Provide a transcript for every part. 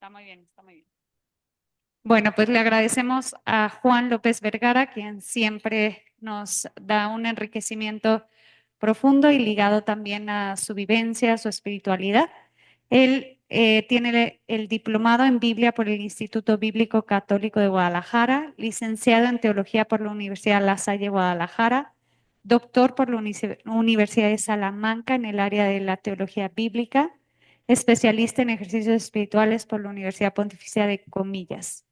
Está muy bien, está muy bien. Bueno, pues le agradecemos a Juan López Vergara, quien siempre nos da un enriquecimiento profundo y ligado también a su vivencia, a su espiritualidad. Él tiene el diplomado en Biblia por el Instituto Bíblico Católico de Guadalajara, licenciado en Teología por la Universidad La Salle Guadalajara, doctor por la Universidad de Salamanca en el área de la teología bíblica, especialista en ejercicios espirituales por la Universidad Pontificia de Comillas.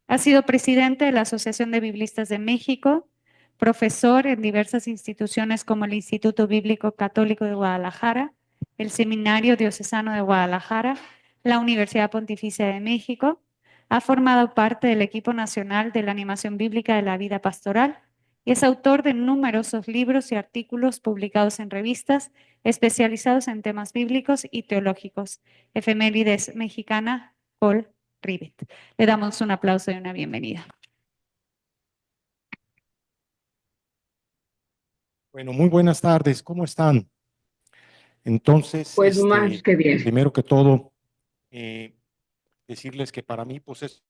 Ha sido presidente de la Asociación de Biblistas de México, profesor en diversas instituciones como el Instituto Bíblico Católico de Guadalajara, el Seminario Diocesano de Guadalajara, la Universidad Pontificia de México. Ha formado parte del equipo nacional de la animación bíblica de la vida pastoral y es autor de numerosos libros y artículos publicados en revistas especializados en temas bíblicos y teológicos. Efemérides mexicana, Paul Rivet. Le damos un aplauso y una bienvenida. Bueno, muy buenas tardes, ¿cómo están? Entonces, Pues más que bien. primero que todo, decirles que para mí, pues es,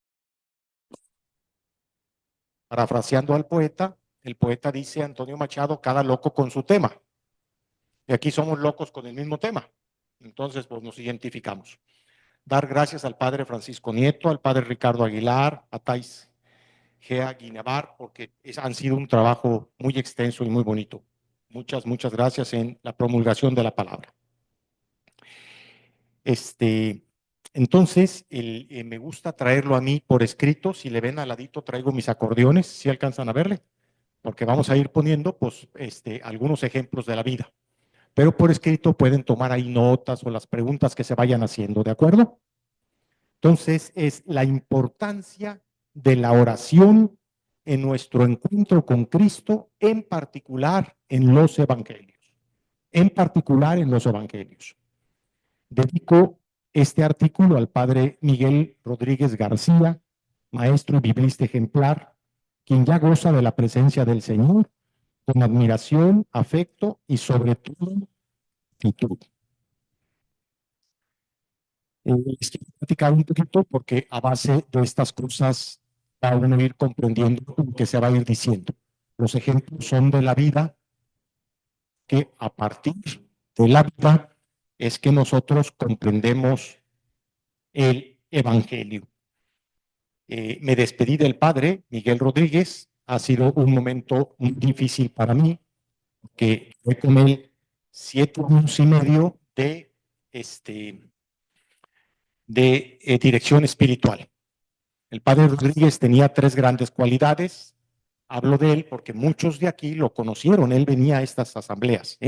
parafraseando al poeta, el poeta dice, Antonio Machado, cada loco con su tema. Y aquí somos locos con el mismo tema. Entonces, pues nos identificamos. Dar gracias al padre Francisco Nieto, al padre Ricardo Aguilar, a Thais Gea Guinevar, porque han sido un trabajo muy extenso y muy bonito. Muchas, muchas gracias en la promulgación de la palabra. Entonces, me gusta traerlo a mí por escrito. Si le ven al ladito, traigo mis acordeones, si alcanzan a verle, porque vamos a ir poniendo, pues, algunos ejemplos de la vida. Pero por escrito pueden tomar ahí notas o las preguntas que se vayan haciendo, ¿de acuerdo? Entonces, es la importancia de la oración en nuestro encuentro con Cristo, en particular en los evangelios. En particular en los evangelios. Dedico este artículo al padre Miguel Rodríguez García, maestro y biblista ejemplar, quien ya goza de la presencia del Señor con admiración, afecto y sobre todo actitud. Les quiero platicar un poquito porque a base de estas cosas van a ir comprendiendo lo que se va a ir diciendo. Los ejemplos son de la vida, que a partir de la vida es que nosotros comprendemos el Evangelio. Me despedí del padre Miguel Rodríguez. Ha sido un momento muy difícil para mí, que fue con él 7 años y medio de dirección espiritual. El padre Rodríguez tenía 3 grandes cualidades. Hablo de él porque muchos de aquí lo conocieron. Él venía a estas asambleas.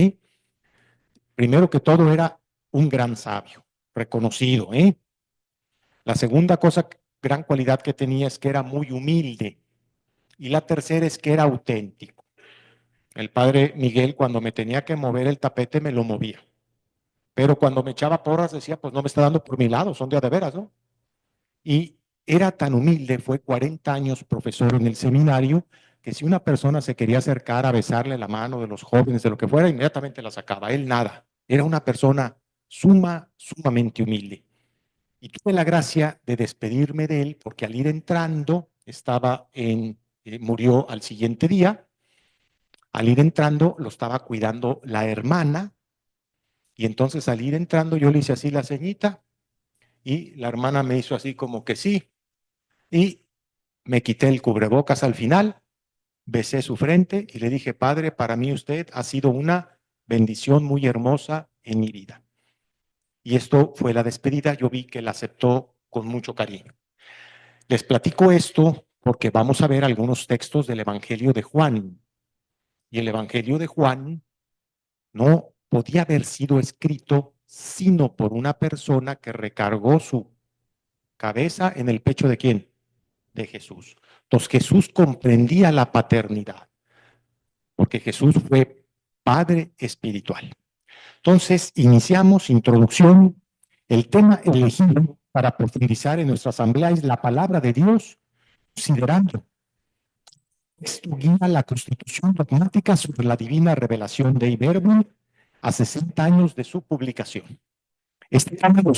Primero que todo, era un gran sabio, reconocido. La segunda gran cualidad que tenía es que era muy humilde. Y la tercera es que era auténtico. El padre Miguel, cuando me tenía que mover el tapete, me lo movía. Pero cuando me echaba porras, decía, pues no me está dando por mi lado, son de a de veras, ¿no? Y era tan humilde, fue 40 años profesor en el seminario, que si una persona se quería acercar a besarle la mano de los jóvenes, de lo que fuera, inmediatamente la sacaba. Él nada. Era una persona sumamente humilde. Y tuve la gracia de despedirme de él, porque al ir entrando, murió al siguiente día. Al ir entrando, lo estaba cuidando la hermana, y entonces al ir entrando yo le hice así la ceñita, y la hermana me hizo así como que sí, y me quité el cubrebocas al final, besé su frente y le dije, padre, para mí usted ha sido una bendición muy hermosa en mi vida. Y esto fue la despedida, yo vi que la aceptó con mucho cariño. Les platico esto porque vamos a ver algunos textos del Evangelio de Juan. Y el Evangelio de Juan no podía haber sido escrito sino por una persona que recargó su cabeza en el pecho ¿de quién? De Jesús. Entonces Jesús comprendía la paternidad, porque Jesús fue Padre espiritual. Entonces iniciamos introducción. El tema elegido para profundizar en nuestra asamblea es la palabra de Dios, considerando esto guía la Constitución dogmática sobre la divina revelación de Iberville a 60 años de su publicación. Este tema lo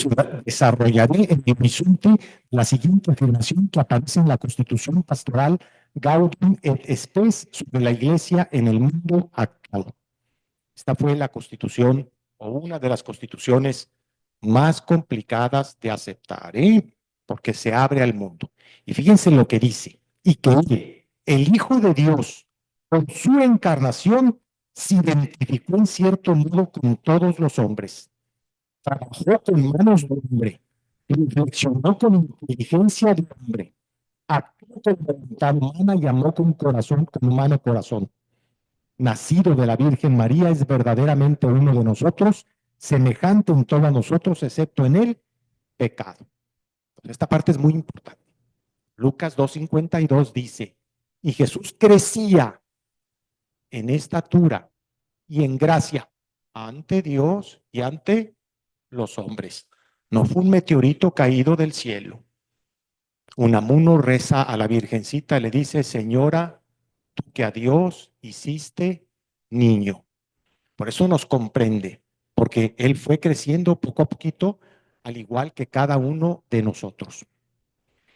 desarrollaré en mi horizonte la siguiente afirmación que aparece en la Constitución Pastoral Gaudium et Spes sobre la Iglesia en el mundo actual. Esta fue la constitución o una de las constituciones más complicadas de aceptar, porque se abre al mundo. Y fíjense lo que dice, y que el Hijo de Dios, por su encarnación, se identificó en cierto modo con todos los hombres. Trabajó con manos de hombre, reflexionó con inteligencia de hombre, actuó con voluntad humana y amó con humano corazón. Nacido de la Virgen María, es verdaderamente uno de nosotros, semejante en todos nosotros, excepto en el pecado. Esta parte es muy importante. Lucas 2:52 dice, y Jesús crecía en estatura y en gracia ante Dios y ante los hombres. No fue un meteorito caído del cielo. Unamuno reza a la Virgencita, le dice, Señora, tú que a Dios hiciste niño. Por eso nos comprende, porque él fue creciendo poco a poquito, al igual que cada uno de nosotros.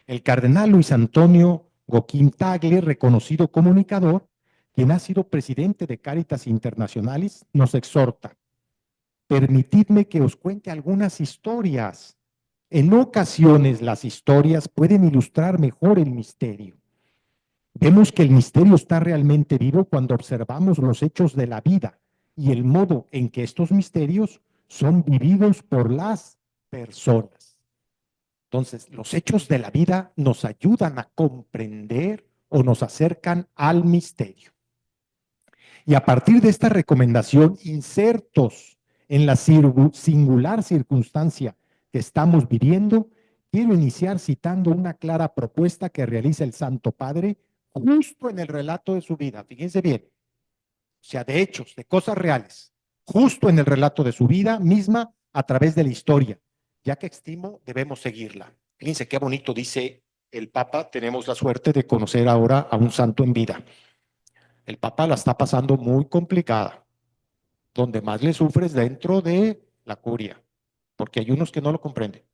El cardenal Luis Antonio Goquín Tagle, reconocido comunicador, quien ha sido presidente de Cáritas Internacionalis, nos exhorta: permitidme que os cuente algunas historias. En ocasiones las historias pueden ilustrar mejor el misterio. Vemos que el misterio está realmente vivo cuando observamos los hechos de la vida y el modo en que estos misterios son vividos por las personas. Entonces, los hechos de la vida nos ayudan a comprender o nos acercan al misterio. Y a partir de esta recomendación, insertos en la singular circunstancia que estamos viviendo, quiero iniciar citando una clara propuesta que realiza el Santo Padre justo en el relato de su vida. Fíjense bien, o sea, de hechos, de cosas reales, justo en el relato de su vida misma a través de la historia. Ya que estimo, debemos seguirla. Fíjense qué bonito dice el Papa. Tenemos la suerte de conocer ahora a un santo en vida. El Papa la está pasando muy complicada. Donde más le sufre es dentro de la curia, porque hay unos que no lo comprenden.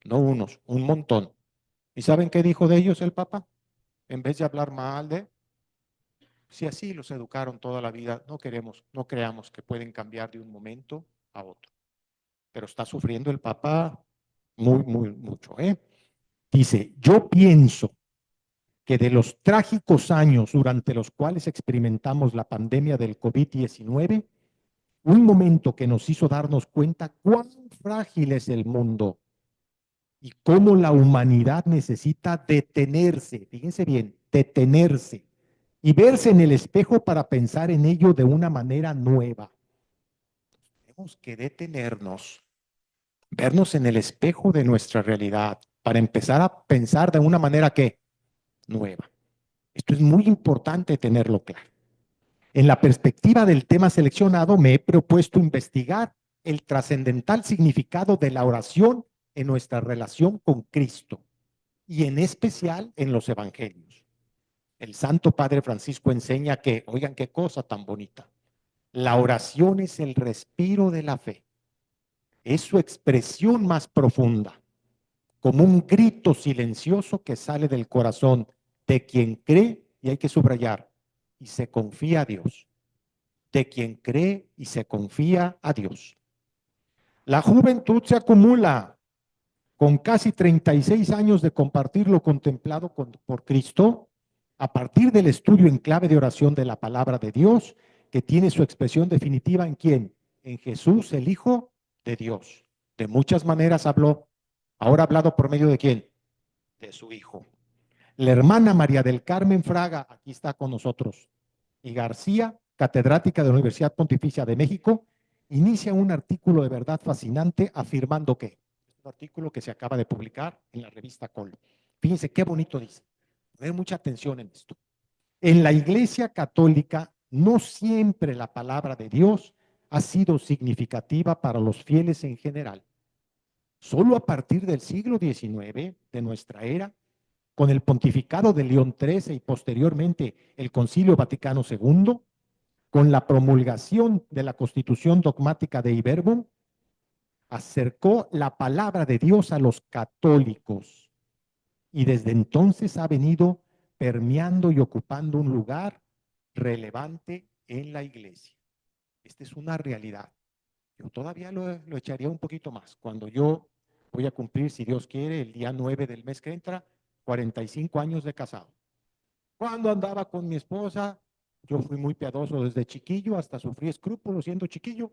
No unos, un montón. ¿Y saben qué dijo de ellos el Papa? En vez de hablar mal de, si así los educaron toda la vida, no queremos, no creamos que pueden cambiar de un momento a otro. Pero está sufriendo el Papa mucho. Dice, yo pienso que de los trágicos años durante los cuales experimentamos la pandemia del COVID-19, un momento que nos hizo darnos cuenta cuán frágil es el mundo y cómo la humanidad necesita detenerse, fíjense bien, detenerse y verse en el espejo para pensar en ello de una manera nueva. Tenemos que detenernos, vernos en el espejo de nuestra realidad para empezar a pensar de una manera que nueva. Esto es muy importante tenerlo claro. En la perspectiva del tema seleccionado, me he propuesto investigar el trascendental significado de la oración en nuestra relación con Cristo y en especial en los evangelios. El Santo Padre Francisco enseña que, oigan qué cosa tan bonita, la oración es el respiro de la fe, es su expresión más profunda, como un grito silencioso que sale del corazón de quien cree, y hay que subrayar, y se confía a Dios. De quien cree y se confía a Dios. La juventud se acumula con casi 36 años de compartir lo contemplado por Cristo a partir del estudio en clave de oración de la palabra de Dios, que tiene su expresión definitiva en quién, en Jesús, el Hijo de Dios. De muchas maneras habló, ahora hablado por medio de quién, de su Hijo. La hermana María del Carmen Fraga, aquí está con nosotros, y García, catedrática de la Universidad Pontificia de México, inicia un artículo de verdad fascinante afirmando que, es un artículo que se acaba de publicar en la revista Col. Fíjense qué bonito dice. Poner mucha atención en esto. En la Iglesia Católica, no siempre la palabra de Dios ha sido significativa para los fieles en general. Solo a partir del siglo XIX de nuestra era, con el pontificado de León XIII y posteriormente el Concilio Vaticano II, con la promulgación de la Constitución Dogmática de Iberbum, acercó la palabra de Dios a los católicos y desde entonces ha venido permeando y ocupando un lugar relevante en la iglesia. Esta es una realidad. Yo todavía lo echaría un poquito más. Cuando yo voy a cumplir, si Dios quiere, el día 9 del mes que entra, 45 años de casado. Cuando andaba con mi esposa, yo fui muy piadoso desde chiquillo, hasta sufrí escrúpulos siendo chiquillo.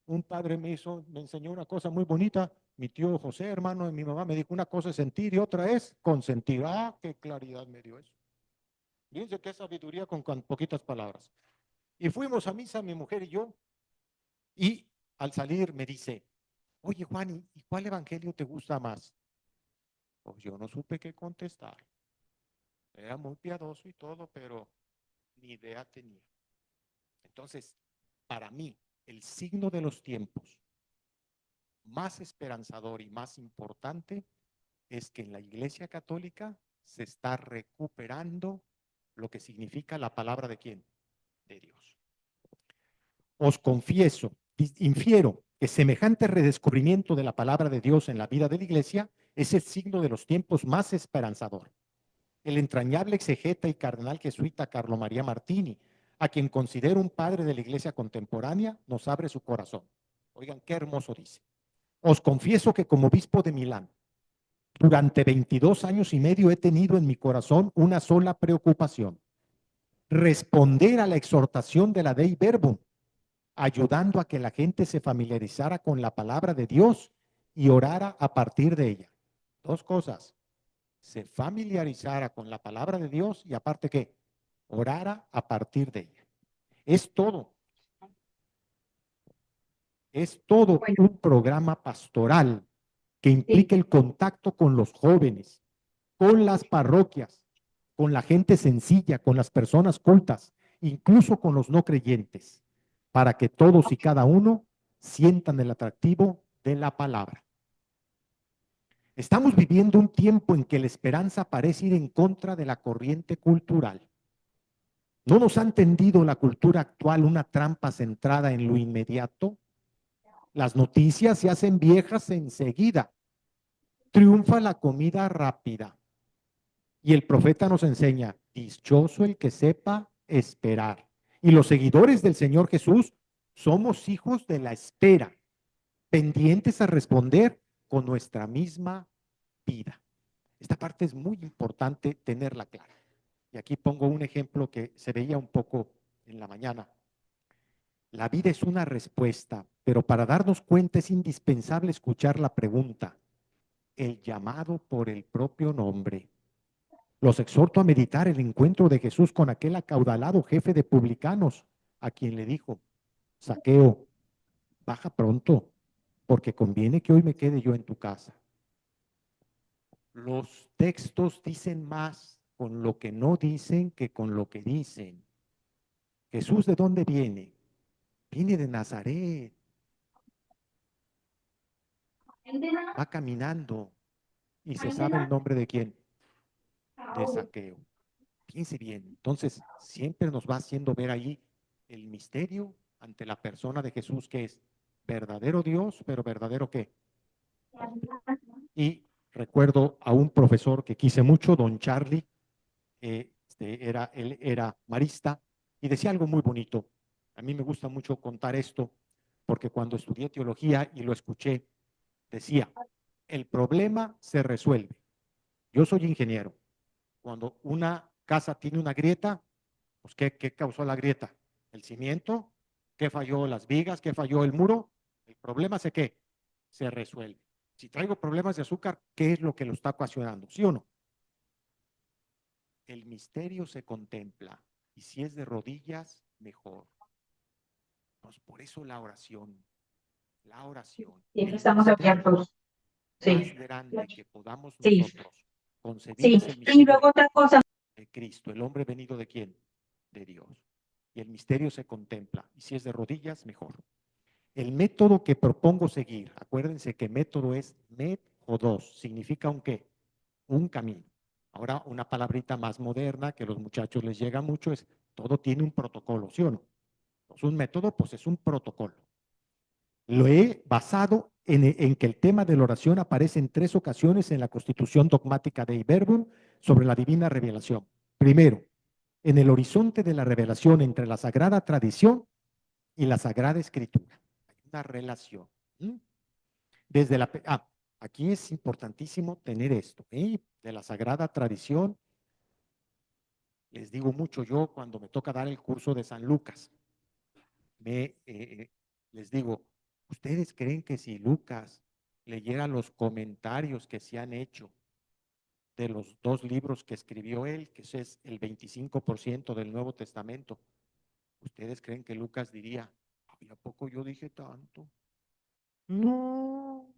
Un padre me enseñó una cosa muy bonita. Mi tío José, hermano de mi mamá, me dijo: una cosa es sentir y otra es consentir. Ah, qué claridad me dio eso. Fíjense qué sabiduría con poquitas palabras. Y fuimos a misa, mi mujer y yo, y al salir me dice: oye, Juan, ¿y cuál evangelio te gusta más? Pues yo no supe qué contestar. Era muy piadoso y todo, pero ni idea tenía. Entonces, para mí, el signo de los tiempos más esperanzador y más importante es que en la Iglesia Católica se está recuperando lo que significa la palabra de quién, de Dios. Os confieso, infiero que semejante redescubrimiento de la palabra de Dios en la vida de la Iglesia es el signo de los tiempos más esperanzador. El entrañable exegeta y cardenal jesuita Carlo María Martini, a quien considero un padre de la Iglesia contemporánea, nos abre su corazón. Oigan, qué hermoso dice. Os confieso que como obispo de Milán, durante 22 años y medio he tenido en mi corazón una sola preocupación: responder a la exhortación de la Dei Verbum, ayudando a que la gente se familiarizara con la palabra de Dios y orara a partir de ella. Dos cosas: se familiarizara con la palabra de Dios y aparte que orara a partir de ella. Es todo. Es todo un programa pastoral que implica el contacto con los jóvenes, con las parroquias, con la gente sencilla, con las personas cultas, incluso con los no creyentes, para que todos y cada uno sientan el atractivo de la palabra. Estamos viviendo un tiempo en que la esperanza parece ir en contra de la corriente cultural. ¿No nos ha entendido la cultura actual una trampa centrada en lo inmediato? Las noticias se hacen viejas enseguida. Triunfa la comida rápida. Y el profeta nos enseña: dichoso el que sepa esperar. Y los seguidores del Señor Jesús somos hijos de la espera, pendientes a responder con nuestra misma vida. Esta parte es muy importante tenerla clara. Y aquí pongo un ejemplo que se veía un poco en la mañana. La vida es una respuesta, pero para darnos cuenta es indispensable escuchar la pregunta, el llamado por el propio nombre. Los exhorto a meditar el encuentro de Jesús con aquel acaudalado jefe de publicanos, a quien le dijo: Zaqueo, baja pronto, porque conviene que hoy me quede yo en tu casa. Los textos dicen más con lo que no dicen que con lo que dicen. Jesús, ¿de dónde viene? Viene de Nazaret. Va caminando y se sabe el nombre de quién, de Zaqueo. Piense bien. Entonces, siempre nos va haciendo ver ahí el misterio ante la persona de Jesús, que es verdadero Dios, pero verdadero ¿qué? Hombre. Y recuerdo a un profesor que quise mucho, don Charlie, él era marista, y decía algo muy bonito. A mí me gusta mucho contar esto, porque cuando estudié teología y lo escuché, decía: el problema se resuelve. Yo soy ingeniero. Cuando una casa tiene una grieta, pues ¿qué causó la grieta? ¿El cimiento? ¿Qué falló las vigas? ¿Qué falló el muro? El problema es que se resuelve. Si traigo problemas de azúcar, ¿qué es lo que lo está ocasionando? ¿Sí o no? El misterio se contempla, y si es de rodillas, mejor. Pues por eso la oración, Siempre el estamos misterio abiertos. más Sí, grande que podamos sí, nosotros concebir sí. es el Y misterio luego otra cosa. de Cristo, el hombre venido ¿de quién? De Dios. Y el misterio se contempla, y si es de rodillas, mejor. El método que propongo seguir, acuérdense que método es métodos, significa un qué, un camino. Ahora, una palabrita más moderna que a los muchachos les llega mucho es: todo tiene un protocolo, ¿sí o no? Pues un método, pues es un protocolo. Lo he basado en que el tema de la oración aparece en 3 ocasiones en la Constitución dogmática de Iberbum sobre la divina revelación. Primero, en el horizonte de la revelación entre la sagrada tradición y la sagrada escritura. Hay una relación. Desde la, aquí es importantísimo tener esto, de la sagrada tradición. Les digo mucho yo cuando me toca dar el curso de San Lucas. Les digo, ¿ustedes creen que si Lucas leyera los comentarios que se han hecho de los 2 libros que escribió él, que es el 25% del Nuevo Testamento, ustedes creen que Lucas diría, ¿a poco yo dije tanto? No,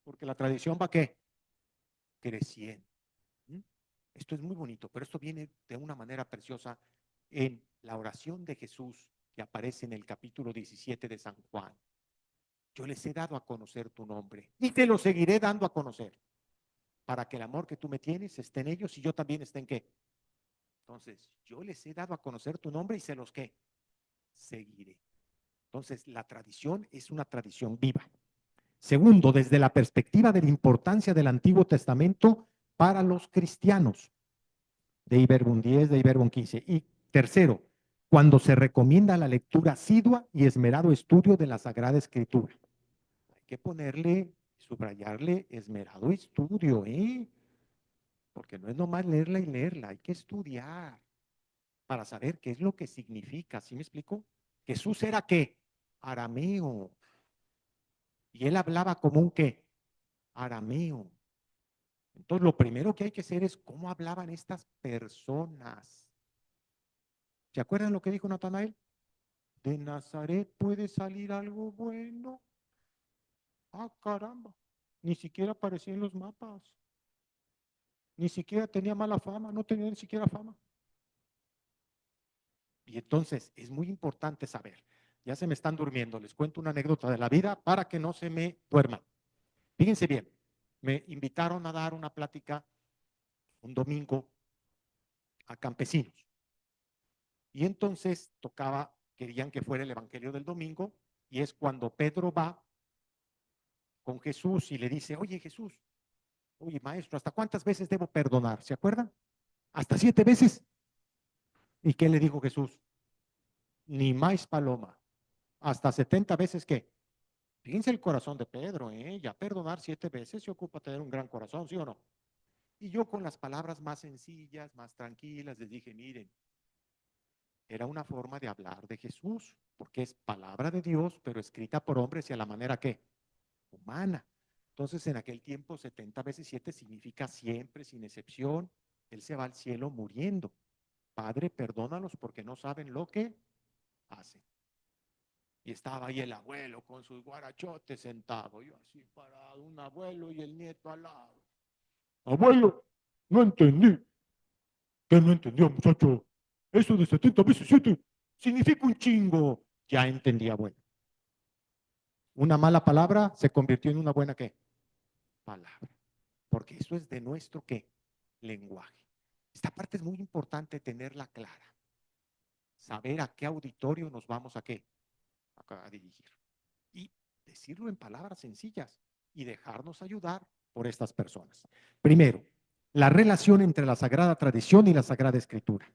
porque la tradición va ¿qué? Creciendo. Esto es muy bonito, pero esto viene de una manera preciosa en la oración de Jesús que aparece en el capítulo 17 de San Juan. Yo les he dado a conocer tu nombre y te lo seguiré dando a conocer para que el amor que tú me tienes esté en ellos y yo también esté en qué. Entonces, yo les he dado a conocer tu nombre y se los ¿qué? Seguiré. Entonces, la tradición es una tradición viva. Segundo, desde la perspectiva de la importancia del Antiguo Testamento para los cristianos, de Iberbum 10, de Iberbum 15. Y tercero, cuando se recomienda la lectura asidua y esmerado estudio de la Sagrada Escritura. Hay que ponerle, subrayarle esmerado estudio, porque no es nomás leerla y leerla, hay que estudiar para saber qué es lo que significa. ¿Sí me explico? Jesús era ¿qué? Arameo. Y él hablaba como un ¿qué? Arameo. Entonces, lo primero que hay que hacer es cómo hablaban estas personas. ¿Se acuerdan lo que dijo Natanael? ¿De Nazaret puede salir algo bueno? Ah, caramba. Ni siquiera aparecía en los mapas. Ni siquiera tenía mala fama, no tenía ni siquiera fama. Y entonces es muy importante saber. Ya se me están durmiendo. Les cuento una anécdota de la vida para que no se me duerman. Fíjense bien, me invitaron a dar una plática un domingo a campesinos. Y entonces querían que fuera el evangelio del domingo, y es cuando Pedro va con Jesús y le dice, oye Jesús, oye maestro, ¿hasta cuántas veces debo perdonar? ¿Se acuerdan? ¿Hasta 7 veces? ¿Y qué le dijo Jesús? Ni más paloma. ¿Hasta 70 veces qué? Fíjense el corazón de Pedro, ya perdonar 7 veces se ocupa tener un gran corazón, ¿sí o no? Y yo con las palabras más sencillas, más tranquilas, les dije, miren, era una forma de hablar de Jesús, porque es palabra de Dios, pero escrita por hombres y a la manera ¿qué? Humana. Entonces, en aquel tiempo, 70 veces 7 significa siempre, sin excepción. Él se va al cielo muriendo. Padre, perdónalos porque no saben lo que hacen. Y estaba ahí el abuelo con sus guarachotes sentado, yo así parado, un abuelo y el nieto al lado. Abuelo, no entendí. ¿Qué no entendió, muchacho? Eso de 70 veces 7 significa un chingo. Ya entendí, abuelo. Una mala palabra se convirtió en una buena ¿qué? Palabra. Porque eso es de nuestro ¿qué? Lenguaje. Esta parte es muy importante tenerla clara. Saber a qué auditorio nos vamos a qué? A dirigir. Y decirlo en palabras sencillas y dejarnos ayudar por estas personas. Primero, la relación entre la Sagrada Tradición y la Sagrada Escritura.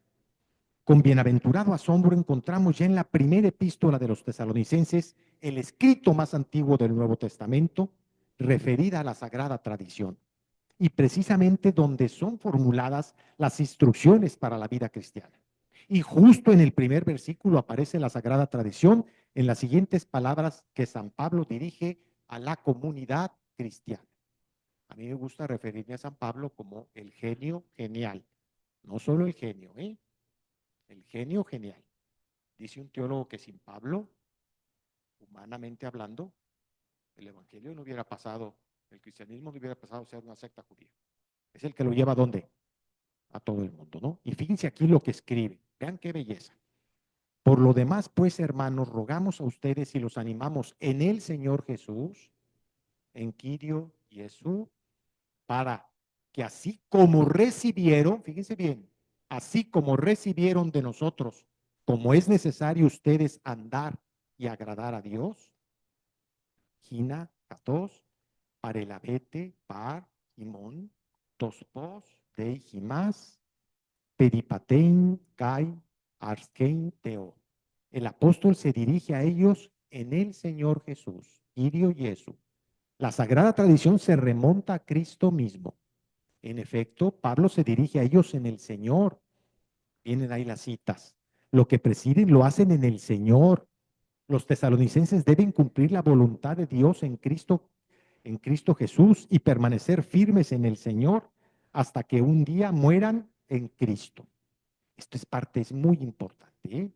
Con bienaventurado asombro encontramos ya en la primera epístola de los tesalonicenses el escrito más antiguo del Nuevo Testamento referida a la Sagrada Tradición y precisamente donde son formuladas las instrucciones para la vida cristiana. Y justo en el primer versículo aparece la Sagrada Tradición en las siguientes palabras que San Pablo dirige a la comunidad cristiana. A mí me gusta referirme a San Pablo como el genio genial, no solo el genio, el genio genial. Dice un teólogo que sin Pablo, humanamente hablando, el evangelio no hubiera pasado, el cristianismo no hubiera pasado a ser una secta judía. Es el que lo lleva ¿a dónde? A todo el mundo, ¿no? Y fíjense aquí lo que escribe. Vean qué belleza. Por lo demás, pues, hermanos, rogamos a ustedes y los animamos en el Señor Jesús, en Kyrio Jesús, para que así como recibieron, fíjense bien, así como recibieron de nosotros, como es necesario ustedes andar y agradar a Dios, Gina, Catos, Parelabete, Par, Imón, Tospos, Dei, Jimás, Peripatein, Kai, Arskein, Teo. El apóstol se dirige a ellos en el Señor Jesús, Irio Jesu. La sagrada tradición se remonta a Cristo mismo. En efecto, Pablo se dirige a ellos en el Señor. Vienen ahí las citas. Lo que presiden lo hacen en el Señor. Los tesalonicenses deben cumplir la voluntad de Dios en Cristo Jesús y permanecer firmes en el Señor hasta que un día mueran en Cristo. Esta parte es muy importante, ¿eh?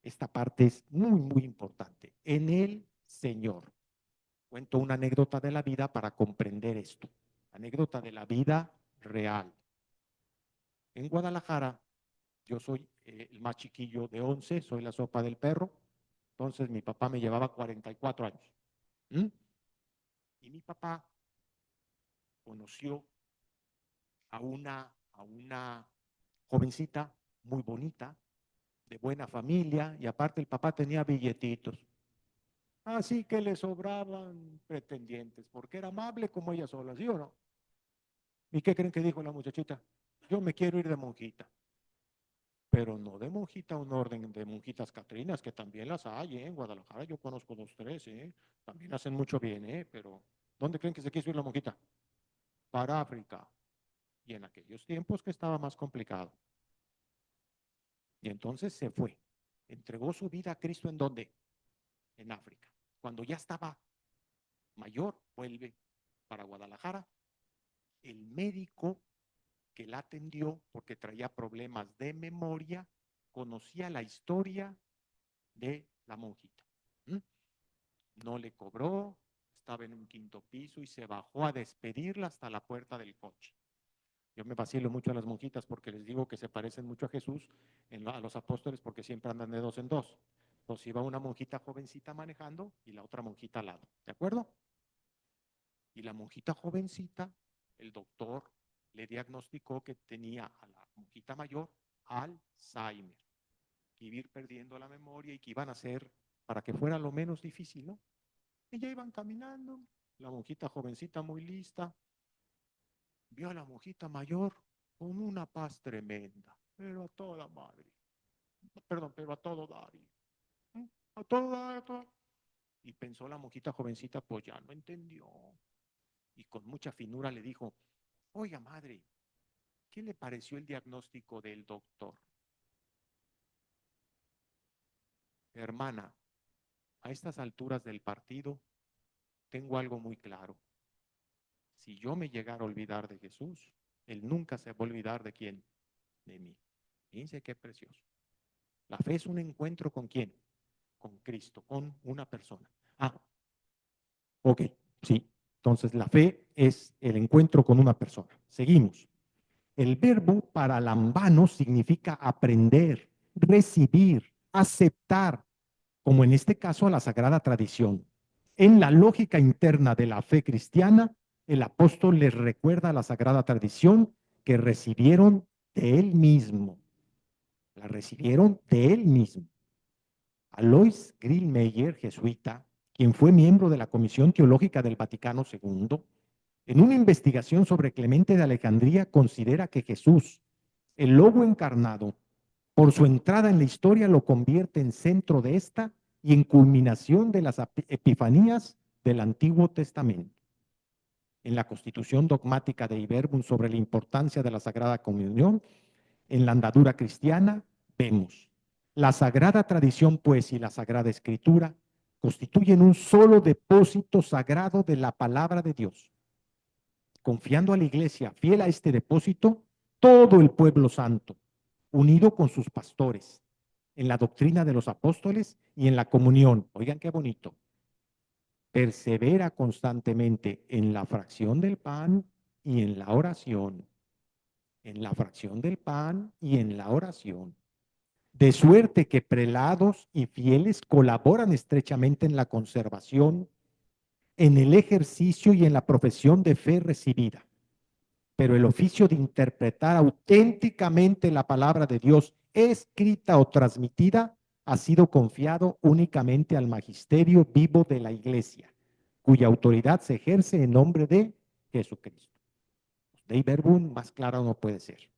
Esta parte es muy, muy importante. En el Señor. Cuento una anécdota de la vida para comprender esto. Anécdota de la vida real. En Guadalajara, yo soy el más chiquillo de 11, soy la sopa del perro. Entonces mi papá me llevaba 44 años. Y mi papá conoció a una jovencita muy bonita, de buena familia, y aparte el papá tenía billetitos. Así que le sobraban pretendientes, porque era amable como ella sola, ¿sí o no? ¿Y qué creen que dijo la muchachita? Yo me quiero ir de monjita. Pero no de monjita un orden de monjitas catrinas, que también las hay, en Guadalajara yo conozco 2, 3, también hacen mucho bien, pero ¿dónde creen que se quiso ir la monjita? Para África. Y en aquellos tiempos que estaba más complicado. Y entonces se fue. Entregó su vida a Cristo, ¿en dónde? En África. Cuando ya estaba mayor, vuelve para Guadalajara. El médico que la atendió, porque traía problemas de memoria, conocía la historia de la monjita. No le cobró, estaba en un 5º piso y se bajó a despedirla hasta la puerta del coche. Yo me vacilo mucho a las monjitas porque les digo que se parecen mucho a Jesús, a los apóstoles, porque siempre andan de 2 en 2. Entonces iba una monjita jovencita manejando y la otra monjita al lado, ¿de acuerdo? Y la monjita jovencita, el doctor le diagnosticó que tenía a la monjita mayor Alzheimer, que iba a ir perdiendo la memoria y que iban a hacer para que fuera lo menos difícil, ¿no? Y ya iban caminando, la monjita jovencita muy lista, vio a la monjita mayor con una paz tremenda, pero a toda madre, perdón, pero a todo dar, a todo dar. Y pensó la monjita jovencita, pues ya no entendió. Y con mucha finura le dijo, oiga madre, ¿qué le pareció el diagnóstico del doctor? Hermana, a estas alturas del partido, tengo algo muy claro. Si yo me llegara a olvidar de Jesús, Él nunca se va a olvidar de quién, de mí. Fíjense qué precioso. La fe es un encuentro con quién, con Cristo, con una persona. Ok, sí. Entonces la fe es el encuentro con una persona. Seguimos. El verbo paralambano significa aprender, recibir, aceptar, como en este caso a la sagrada tradición. En la lógica interna de la fe cristiana, el apóstol les recuerda la sagrada tradición que recibieron de él mismo. La recibieron de él mismo. Alois Grillmeyer, jesuita, quien fue miembro de la Comisión Teológica del Vaticano II, en una investigación sobre Clemente de Alejandría considera que Jesús, el Logo encarnado, por su entrada en la historia lo convierte en centro de esta y en culminación de las epifanías del Antiguo Testamento. En la Constitución dogmática de Iberbum sobre la importancia de la Sagrada Comunión, en la andadura cristiana, vemos: la Sagrada Tradición, pues, y la Sagrada Escritura constituyen un solo depósito sagrado de la palabra de Dios. Confiando a la Iglesia fiel a este depósito, todo el pueblo santo, unido con sus pastores, en la doctrina de los apóstoles y en la comunión, oigan qué bonito, persevera constantemente en la fracción del pan y en la oración. En la fracción del pan y en la oración. De suerte que prelados y fieles colaboran estrechamente en la conservación, en el ejercicio y en la profesión de fe recibida. Pero el oficio de interpretar auténticamente la palabra de Dios, escrita o transmitida, ha sido confiado únicamente al magisterio vivo de la Iglesia, cuya autoridad se ejerce en nombre de Jesucristo. Dei verbum, más claro no puede ser.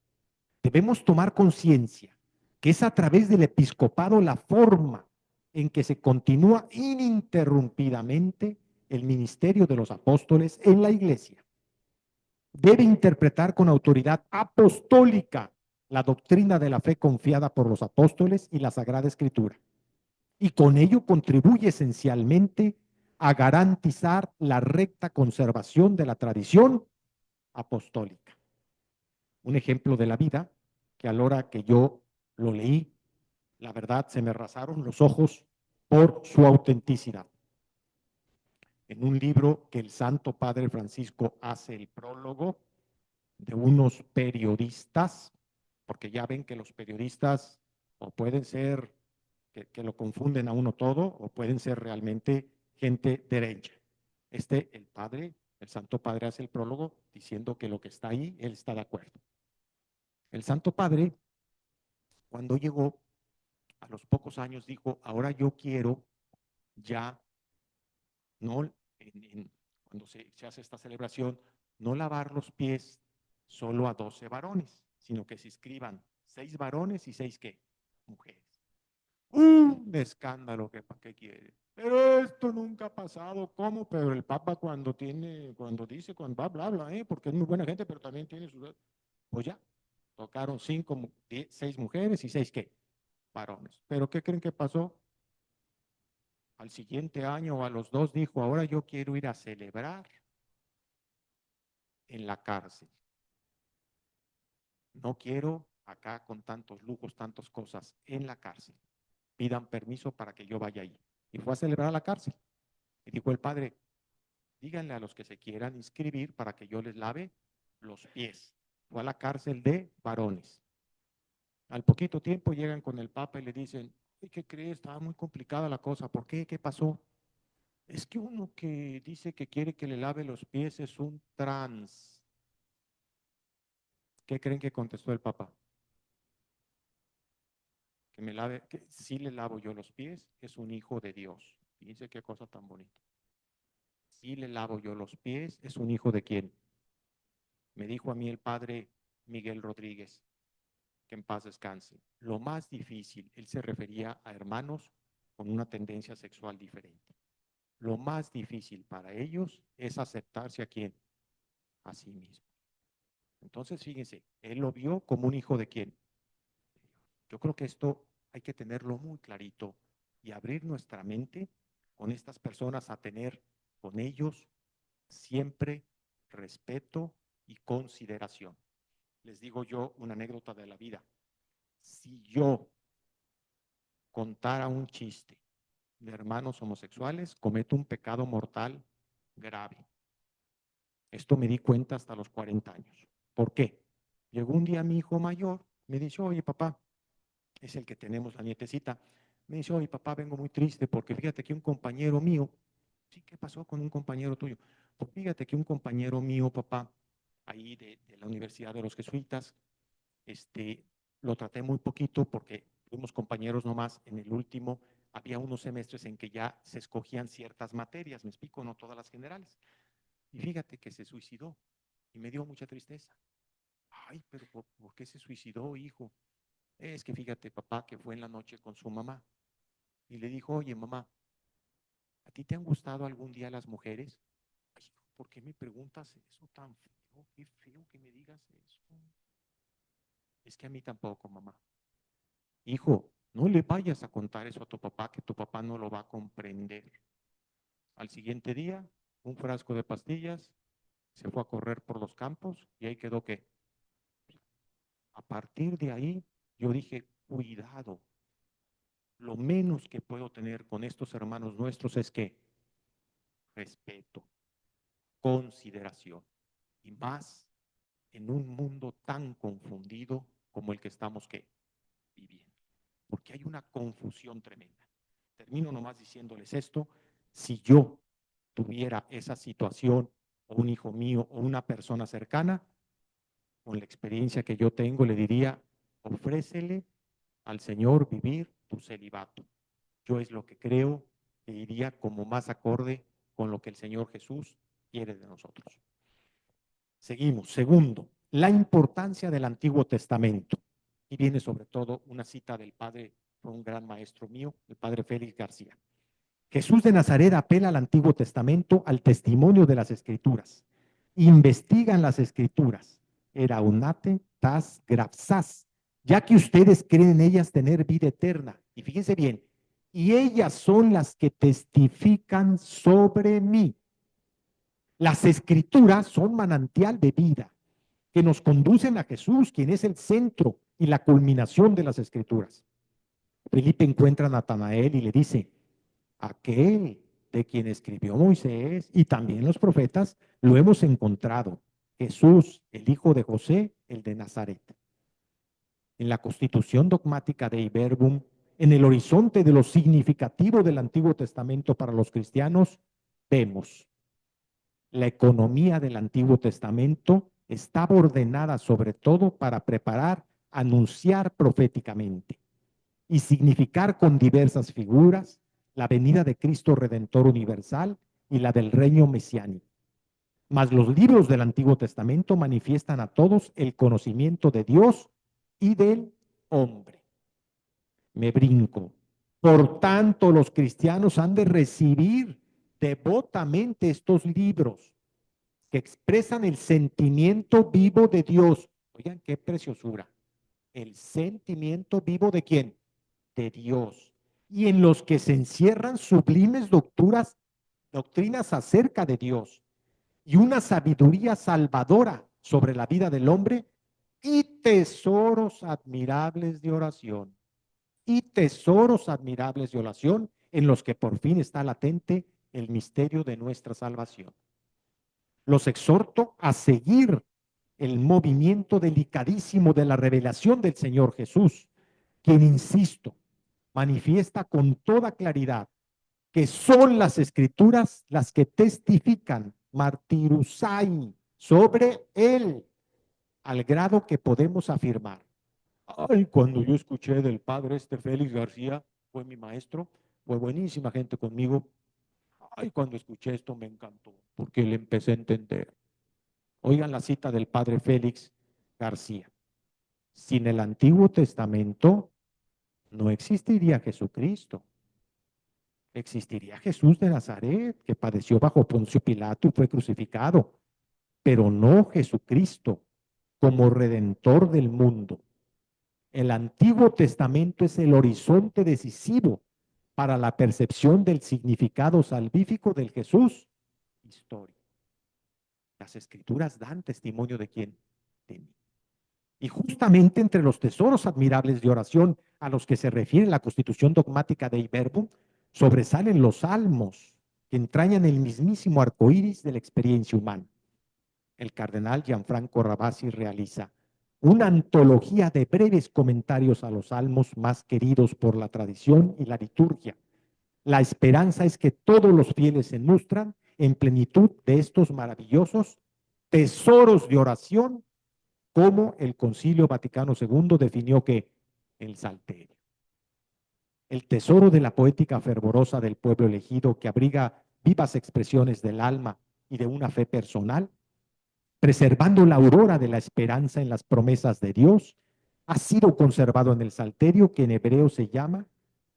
Debemos tomar conciencia que es a través del episcopado la forma en que se continúa ininterrumpidamente el ministerio de los apóstoles en la iglesia. Debe interpretar con autoridad apostólica la doctrina de la fe confiada por los apóstoles y la Sagrada Escritura. Y con ello contribuye esencialmente a garantizar la recta conservación de la tradición apostólica. Un ejemplo de la vida que a la hora que yo lo leí, la verdad se me rasaron los ojos por su autenticidad. En un libro que el Santo Padre Francisco hace el prólogo de unos periodistas, porque ya ven que los periodistas o pueden ser que lo confunden a uno todo, o pueden ser realmente gente derecha. El padre, el Santo Padre hace el prólogo diciendo que lo que está ahí, él está de acuerdo. El Santo Padre, cuando llegó, a los pocos años dijo, ahora yo quiero ya, no, cuando se hace esta celebración, no lavar los pies solo a 12 varones, sino que se inscriban 6 varones y 6 ¿qué? Mujeres. Un escándalo, que para qué quiere. Pero esto nunca ha pasado. ¿Cómo? Pero el Papa cuando dice, cuando habla, porque es muy buena gente, pero también tiene sus... Pues ya, tocaron 6 mujeres y 6 ¿qué? Varones. ¿Pero qué creen que pasó? Al siguiente año o a los 2 dijo, ahora yo quiero ir a celebrar en la cárcel. No quiero acá con tantos lujos, tantas cosas, en la cárcel. Pidan permiso para que yo vaya ahí. Y fue a celebrar a la cárcel. Y dijo el padre, díganle a los que se quieran inscribir para que yo les lave los pies. Fue a la cárcel de varones. Al poquito tiempo llegan con el Papa y le dicen, ¿qué crees? Estaba muy complicada la cosa. ¿Por qué? ¿Qué pasó? Es que uno que dice que quiere que le lave los pies es un trans. ¿Qué creen que contestó el Papa? Que me lave, que si le lavo yo los pies, es un hijo de Dios. Fíjense qué cosa tan bonita. Si le lavo yo los pies, es un hijo de quién. Me dijo a mí el padre Miguel Rodríguez, que en paz descanse. Lo más difícil, él se refería a hermanos con una tendencia sexual diferente. Lo más difícil para ellos es aceptarse a quién, a sí mismo. Entonces, fíjense, él lo vio como un hijo de quién. Yo creo que esto hay que tenerlo muy clarito y abrir nuestra mente con estas personas a tener con ellos siempre respeto y consideración. Les digo yo una anécdota de la vida. Si yo contara un chiste de hermanos homosexuales, cometo un pecado mortal grave. Esto me di cuenta hasta los 40 años. ¿Por qué? Llegó un día mi hijo mayor, me dice, oye papá, es el que tenemos la nietecita, me dice, oye papá, vengo muy triste porque fíjate que un compañero mío, sí, ¿qué pasó con un compañero tuyo? Pues fíjate que un compañero mío, papá, ahí de la Universidad de los Jesuitas, lo traté muy poquito porque fuimos compañeros nomás. En el último había unos semestres en que ya se escogían ciertas materias, me explico, no todas las generales. Y fíjate que se suicidó y me dio mucha tristeza. Ay, pero ¿por qué se suicidó, hijo? Es que fíjate, papá, que fue en la noche con su mamá y le dijo, oye, mamá, ¿a ti te han gustado algún día las mujeres? Ay, ¿por qué me preguntas eso tan feo? Qué feo que me digas eso. Es que a mí tampoco, mamá. Hijo, no le vayas a contar eso a tu papá, que tu papá no lo va a comprender. Al siguiente día, un frasco de pastillas, se fue a correr por los campos y ahí quedó que. A partir de ahí, yo dije, cuidado. Lo menos que puedo tener con estos hermanos nuestros es que respeto, consideración y más en un mundo tan confundido como el que estamos viviendo. Porque hay una confusión tremenda. Termino nomás diciéndoles esto. Si yo tuviera esa situación, o un hijo mío, o una persona cercana, con la experiencia que yo tengo, le diría, ofrécele al Señor vivir tu celibato. Yo es lo que creo que iría como más acorde con lo que el Señor Jesús quiere de nosotros. Seguimos. Segundo, la importancia del Antiguo Testamento. Y viene sobre todo una cita del padre, fue un gran maestro mío, el padre Félix García. Jesús de Nazaret apela al Antiguo Testamento, al testimonio de las Escrituras. Investigan las Escrituras. Eraunate tas grapsas, ya que ustedes creen en ellas tener vida eterna. Y fíjense bien, y ellas son las que testifican sobre mí. Las Escrituras son manantial de vida que nos conducen a Jesús, quien es el centro y la culminación de las Escrituras. Felipe encuentra a Natanael y le dice: aquel de quien escribió Moisés y también los profetas, lo hemos encontrado, Jesús, el hijo de José, el de Nazaret. En la constitución dogmática de Iberbum, en el horizonte de lo significativo del Antiguo Testamento para los cristianos, vemos la economía del Antiguo Testamento estaba ordenada sobre todo para preparar, anunciar proféticamente y significar con diversas figuras la venida de Cristo Redentor universal y la del reino mesiánico. Mas los libros del Antiguo Testamento manifiestan a todos el conocimiento de Dios y del hombre. Me brinco. Por tanto, los cristianos han de recibir devotamente estos libros que expresan el sentimiento vivo de Dios. Oigan, qué preciosura. El sentimiento vivo ¿de quién? De Dios. Y en los que se encierran sublimes doctrinas acerca de Dios y una sabiduría salvadora sobre la vida del hombre y tesoros admirables de oración. Y tesoros admirables de oración en los que por fin está latente el misterio de nuestra salvación. Los exhorto a seguir el movimiento delicadísimo de la revelación del Señor Jesús, quien, insisto, manifiesta con toda claridad que son las Escrituras las que testifican martirusai sobre él, al grado que podemos afirmar: ay, cuando yo escuché del padre Félix García, fue mi maestro, fue buenísima gente conmigo. Ay, cuando escuché esto me encantó, porque le empecé a entender. Oigan la cita del padre Félix García: sin el Antiguo Testamento no existiría Jesucristo. Existiría Jesús de Nazaret, que padeció bajo Poncio Pilato y fue crucificado, pero no Jesucristo como redentor del mundo. El Antiguo Testamento es el horizonte decisivo para la percepción del significado salvífico del Jesús histórico. Las Escrituras dan testimonio ¿de quién? De mí. Y justamente entre los tesoros admirables de oración a los que se refiere la constitución dogmática de Iberbum, sobresalen los salmos que entrañan el mismísimo arcoíris de la experiencia humana. El cardenal Gianfranco Ravasi realiza una antología de breves comentarios a los salmos más queridos por la tradición y la liturgia. La esperanza es que todos los fieles se nutran en plenitud de estos maravillosos tesoros de oración, como el Concilio Vaticano II definió que el salterio. El tesoro de la poética fervorosa del pueblo elegido, que abriga vivas expresiones del alma y de una fe personal, preservando la aurora de la esperanza en las promesas de Dios, ha sido conservado en el salterio, que en hebreo se llama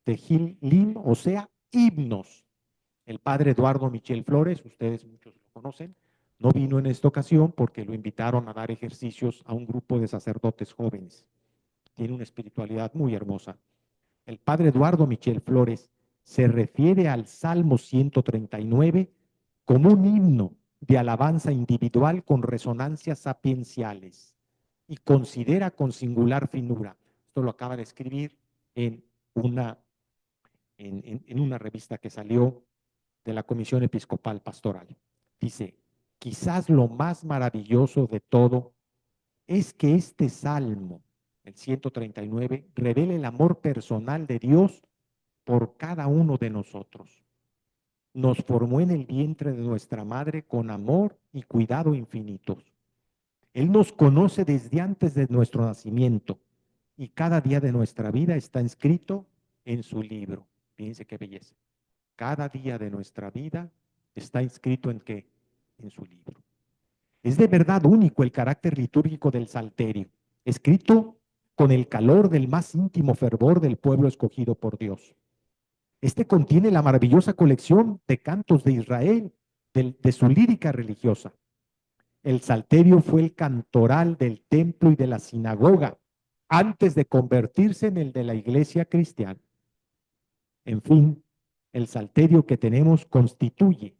Tehilim, o sea, himnos. El padre Eduardo Michel Flores, ustedes muchos lo conocen, no vino en esta ocasión porque lo invitaron a dar ejercicios a un grupo de sacerdotes jóvenes. Tiene una espiritualidad muy hermosa. El padre Eduardo Michel Flores se refiere al Salmo 139 como un himno de alabanza individual con resonancias sapienciales y considera con singular finura. Esto lo acaba de escribir en una revista que salió de la Comisión Episcopal Pastoral. Dice: quizás lo más maravilloso de todo es que este salmo, el 139, revela el amor personal de Dios por cada uno de nosotros. Nos formó en el vientre de nuestra madre con amor y cuidado infinitos. Él nos conoce desde antes de nuestro nacimiento y cada día de nuestra vida está inscrito en su libro. Fíjense qué belleza. Cada día de nuestra vida está inscrito en qué? En su libro. Es de verdad único el carácter litúrgico del Salterio, escrito con el calor del más íntimo fervor del pueblo escogido por Dios. Este contiene la maravillosa colección de cantos de Israel, de su lírica religiosa. El Salterio fue el cantoral del templo y de la sinagoga antes de convertirse en el de la iglesia cristiana. En fin, el Salterio que tenemos constituye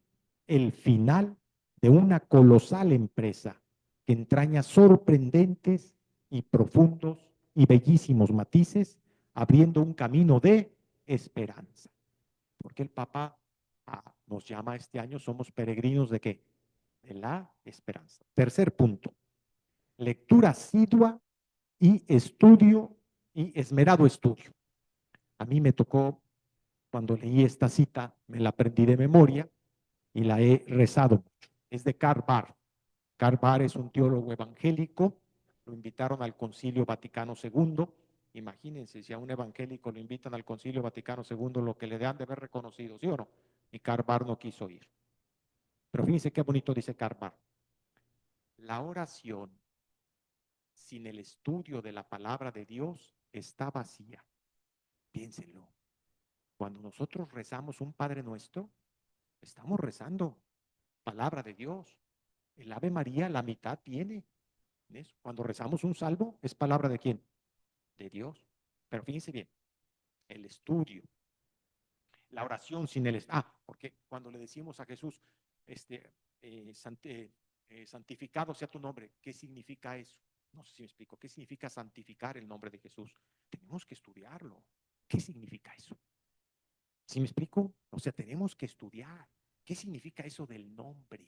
el final de una colosal empresa que entraña sorprendentes y profundos y bellísimos matices, abriendo un camino de esperanza. Porque el Papa nos llama este año, somos peregrinos de qué? De la esperanza. Tercer punto, lectura asidua y estudio y esmerado estudio. A mí me tocó, cuando leí esta cita, me la aprendí de memoria y la he rezado mucho. Es de Karl Barth. Karl Barth es un teólogo evangélico, lo invitaron al Concilio Vaticano II. Imagínense, si a un evangélico lo invitan al Concilio Vaticano II, lo que le han de haber reconocido, ¿sí o no? Y Karl Barth no quiso ir. Pero fíjense qué bonito dice Karl Barth. La oración sin el estudio de la palabra de Dios está vacía. Piénsenlo. Cuando nosotros rezamos un Padre Nuestro, estamos rezando palabra de Dios. El Ave María, la mitad tiene. ¿Ves? Cuando rezamos un salmo, ¿es palabra de quién? De Dios. Pero fíjense bien, el estudio, la oración sin el... porque cuando le decimos a Jesús, santificado sea tu nombre, ¿qué significa eso? No sé si me explico. ¿Qué significa santificar el nombre de Jesús? Tenemos que estudiarlo. ¿Qué significa eso? ¿Sí me explico? O sea, tenemos que estudiar. ¿Qué significa eso del nombre?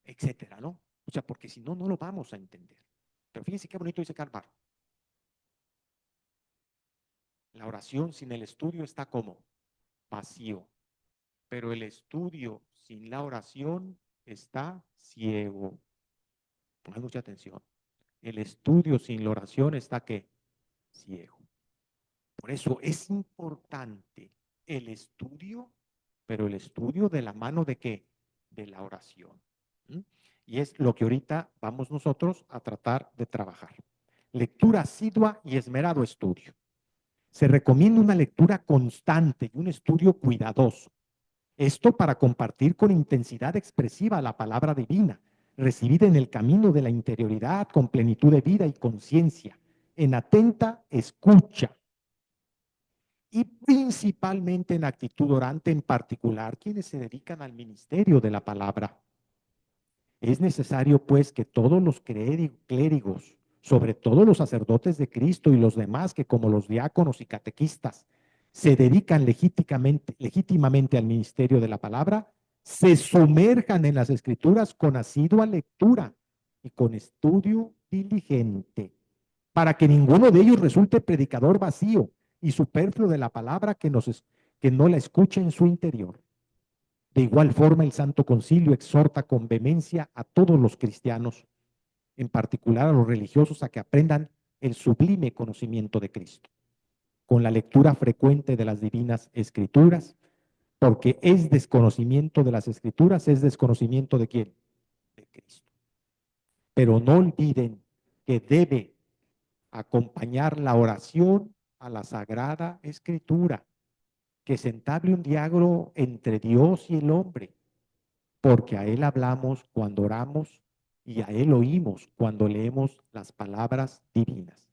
Etcétera, ¿no? O sea, porque si no, no lo vamos a entender. Pero fíjense qué bonito dice Karl Barth. La oración sin el estudio está como vacío, pero el estudio sin la oración está ciego. Pongan mucha atención. El estudio sin la oración está ¿qué? Ciego. Por eso es importante el estudio, pero el estudio de la mano de ¿qué? De la oración. ¿Mm? Y es lo que ahorita vamos nosotros a tratar de trabajar. Lectura asidua y esmerado estudio. Se recomienda una lectura constante y un estudio cuidadoso. Esto para compartir con intensidad expresiva la palabra divina, recibida en el camino de la interioridad con plenitud de vida y conciencia, en atenta escucha y principalmente en actitud orante, en particular quienes se dedican al ministerio de la palabra. Es necesario, pues, que todos los clérigos, sobre todo los sacerdotes de Cristo y los demás que como los diáconos y catequistas se dedican legítimamente al ministerio de la palabra, se sumerjan en las escrituras con asidua lectura y con estudio diligente, para que ninguno de ellos resulte predicador vacío y superfluo de la palabra que no la escuche en su interior. De igual forma, el Santo Concilio exhorta con vehemencia a todos los cristianos, en particular a los religiosos, a que aprendan el sublime conocimiento de Cristo, con la lectura frecuente de las divinas escrituras, porque es desconocimiento de las escrituras, es desconocimiento de ¿quién? De Cristo. Pero no olviden que debe acompañar la oración a la Sagrada Escritura, que se entable un diálogo entre Dios y el hombre, porque a Él hablamos cuando oramos y a Él oímos cuando leemos las palabras divinas.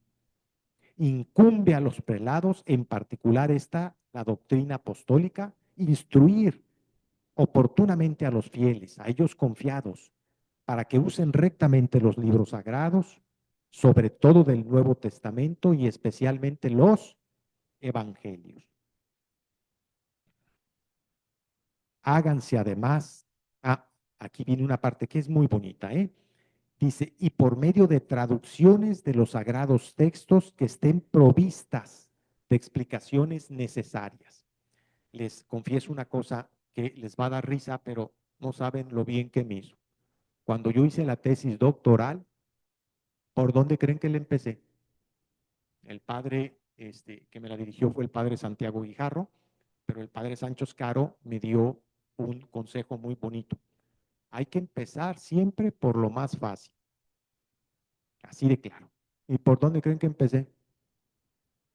Incumbe a los prelados, en particular la doctrina apostólica, instruir oportunamente a los fieles, a ellos confiados, para que usen rectamente los libros sagrados, sobre todo del Nuevo Testamento y especialmente los evangelios. Háganse además, aquí viene una parte que es muy bonita, dice, y por medio de traducciones de los sagrados textos que estén provistas de explicaciones necesarias. Les confieso una cosa que les va a dar risa, pero no saben lo bien que me hizo. Cuando yo hice la tesis doctoral, ¿por dónde creen que le empecé? El padre que me la dirigió fue el padre Santiago Guijarro, pero el padre Sancho Scaro me dio un consejo muy bonito. Hay que empezar siempre por lo más fácil. Así de claro. ¿Y por dónde creen que empecé?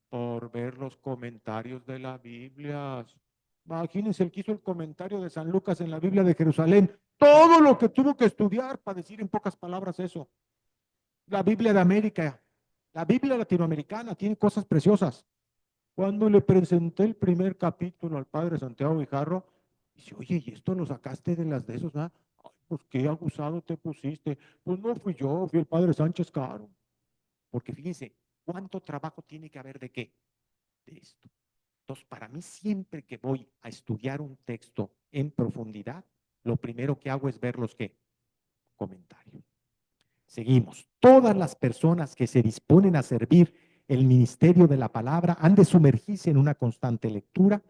Por ver los comentarios de la Biblia. Imagínense el que hizo el comentario de San Lucas en la Biblia de Jerusalén. Todo lo que tuvo que estudiar para decir en pocas palabras eso. La Biblia de América, la Biblia latinoamericana tiene cosas preciosas. Cuando le presenté el primer capítulo al padre Santiago Guijarro, dice, oye, ¿y esto lo sacaste de las de esos? ¿Ah? Ay, pues qué abusado te pusiste. Pues no fui yo, fui el padre Sánchez Caro. Porque fíjense, ¿cuánto trabajo tiene que haber de qué? De esto. Entonces, para mí siempre que voy a estudiar un texto en profundidad, lo primero que hago es ver los ¿qué? Comentarios. Seguimos. Todas las personas que se disponen a servir el ministerio de la palabra han de sumergirse en una constante lectura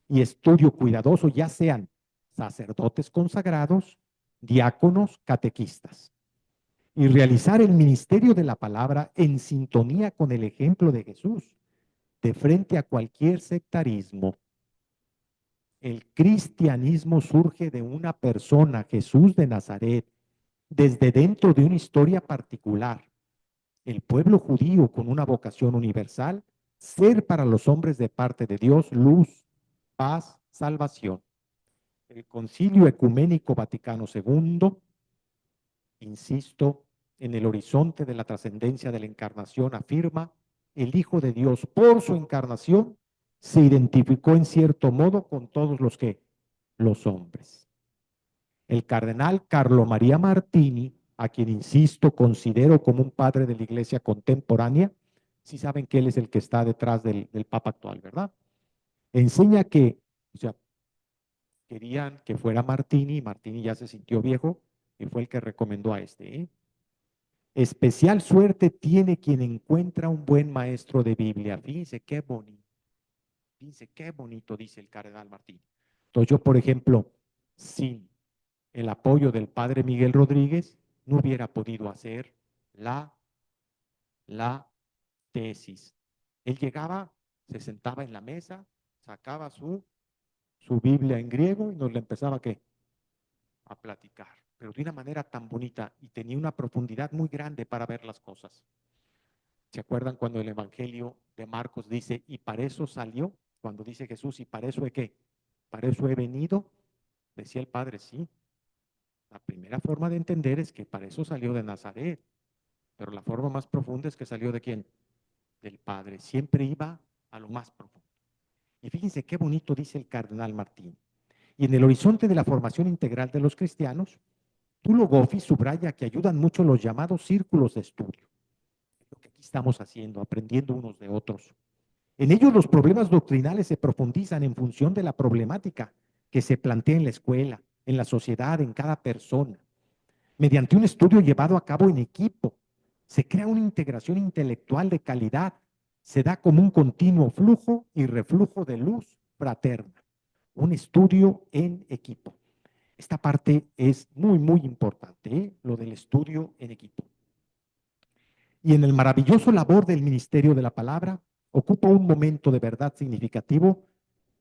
y estudio cuidadoso, ya sean sacerdotes consagrados, diáconos, catequistas, y realizar el ministerio de la palabra en sintonía con el ejemplo de Jesús, de frente a cualquier sectarismo. El cristianismo surge de una persona, Jesús de Nazaret, desde dentro de una historia particular. El pueblo judío con una vocación universal, ser para los hombres de parte de Dios luz, paz, salvación. El Concilio Ecuménico Vaticano II, insisto, en el horizonte de la trascendencia de la encarnación afirma, el Hijo de Dios por su encarnación se identificó en cierto modo con todos los hombres. El cardenal Carlo María Martini, a quien insisto, considero como un padre de la iglesia contemporánea, si saben que él es el que está detrás del Papa actual, ¿verdad? Enseña que, o sea, querían que fuera Martini, y Martini ya se sintió viejo, y fue el que recomendó a este, ¿eh? Especial suerte tiene quien encuentra un buen maestro de Biblia. Fíjense qué bonito, dice el cardenal Martini. Entonces yo, por ejemplo, sin el apoyo del padre Miguel Rodríguez, no hubiera podido hacer la tesis. Él llegaba, se sentaba en la mesa, sacaba su Biblia en griego y nos la empezaba ¿qué? A platicar, pero de una manera tan bonita y tenía una profundidad muy grande para ver las cosas. ¿Se acuerdan cuando el Evangelio de Marcos dice, y para eso salió? Cuando dice Jesús, ¿y para eso he qué? ¿Para eso he venido? Decía el Padre, sí. La primera forma de entender es que para eso salió de Nazaret, pero la forma más profunda es que salió ¿de quién? Del Padre. Siempre iba a lo más profundo. Y fíjense qué bonito dice el cardenal Martín. Y en el horizonte de la formación integral de los cristianos, Tulo Goffi subraya que ayudan mucho los llamados círculos de estudio. Lo que aquí estamos haciendo, aprendiendo unos de otros. En ellos los problemas doctrinales se profundizan en función de la problemática que se plantea en la escuela, en la sociedad, en cada persona. Mediante un estudio llevado a cabo en equipo, se crea una integración intelectual de calidad. Se da como un continuo flujo y reflujo de luz fraterna. Un estudio en equipo. Esta parte es muy, muy importante, ¿eh? Lo del estudio en equipo. Y en el maravilloso labor del ministerio de la palabra, ocupa un momento de verdad significativo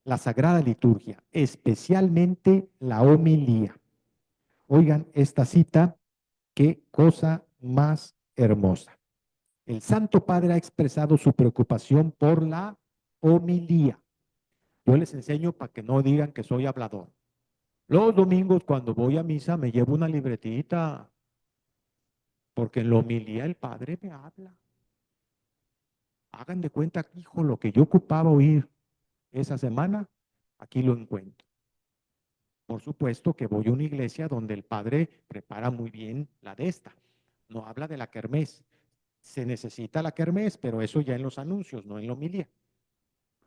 la Sagrada Liturgia, especialmente la homilía. Oigan esta cita, qué cosa más hermosa. El Santo Padre ha expresado su preocupación por la homilía. Yo les enseño para que no digan que soy hablador. Los domingos cuando voy a misa me llevo una libretita, porque en la homilía el Padre me habla. Hagan de cuenta, hijo, lo que yo ocupaba oír esa semana, aquí lo encuentro. Por supuesto que voy a una iglesia donde el Padre prepara muy bien la de esta. No habla de la kermés. Se necesita la kermés, pero eso ya en los anuncios, no en la homilía.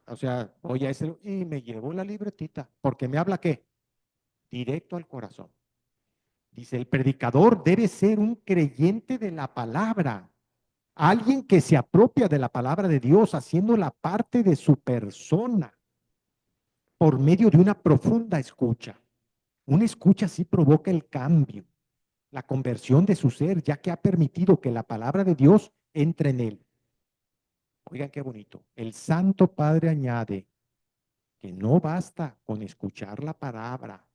O sea, voy a ese y me llevo la libretita, porque me habla ¿qué? Directo al corazón. Dice, el predicador debe ser un creyente de la palabra, alguien que se apropia de la palabra de Dios, haciéndola parte de su persona, por medio de una profunda escucha. Una escucha sí provoca el cambio, la conversión de su ser, ya que ha permitido que la palabra de Dios entre en él. Oigan qué bonito. El Santo Padre añade que no basta con escuchar la palabra,